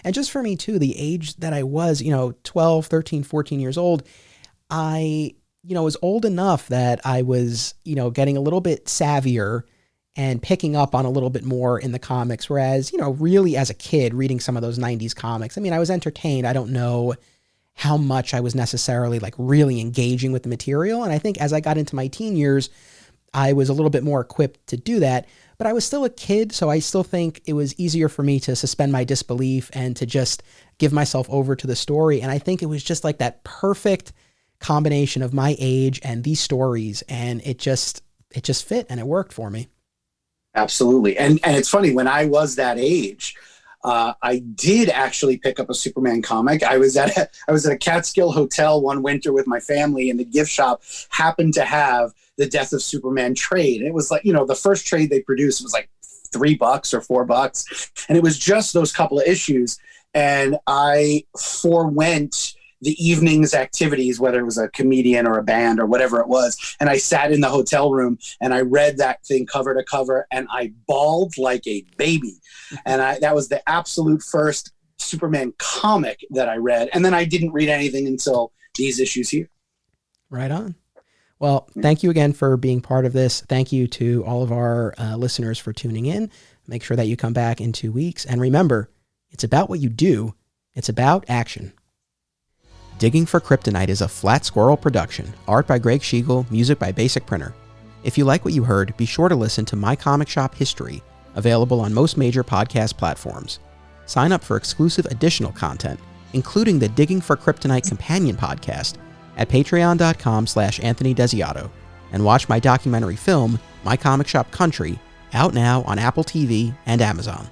And just for me too, the age that I was, 12, 13, 14 years old, I, was old enough that I was, getting a little bit savvier and picking up on a little bit more in the comics. Whereas, really as a kid reading some of those 90s comics, I mean, I was entertained. I don't know how much I was necessarily like really engaging with the material. And I think as I got into my teen years, I was a little bit more equipped to do that, but I was still a kid. So I still think it was easier for me to suspend my disbelief and to just give myself over to the story. And I think it was just like that perfect combination of my age and these stories. And it just fit, and it worked for me. Absolutely. And it's funny, when I was that age, I did actually pick up a Superman comic. I was at a Catskill hotel one winter with my family, and the gift shop happened to have the Death of Superman trade. And it was like, the first trade they produced was like $3 or $4. And it was just those couple of issues. And I forewent the evening's activities, whether it was a comedian or a band or whatever it was. And I sat in the hotel room and I read that thing cover to cover, and I bawled like a baby. And that was the absolute first Superman comic that I read. And then I didn't read anything until these issues here. Right on. Well, thank you again for being part of this. Thank you to all of our listeners for tuning in. Make sure that you come back in 2 weeks. And remember, it's about what you do. It's about action. Digging for Kryptonite is a Flat Squirrel production, art by Greg Schiegel, music by Basic Printer. If you like what you heard, be sure to listen to My Comic Shop History, available on most major podcast platforms. Sign up for exclusive additional content, including the Digging for Kryptonite companion podcast, at patreon.com/Anthony Desiato, and watch my documentary film, My Comic Shop Country, out now on Apple TV and Amazon.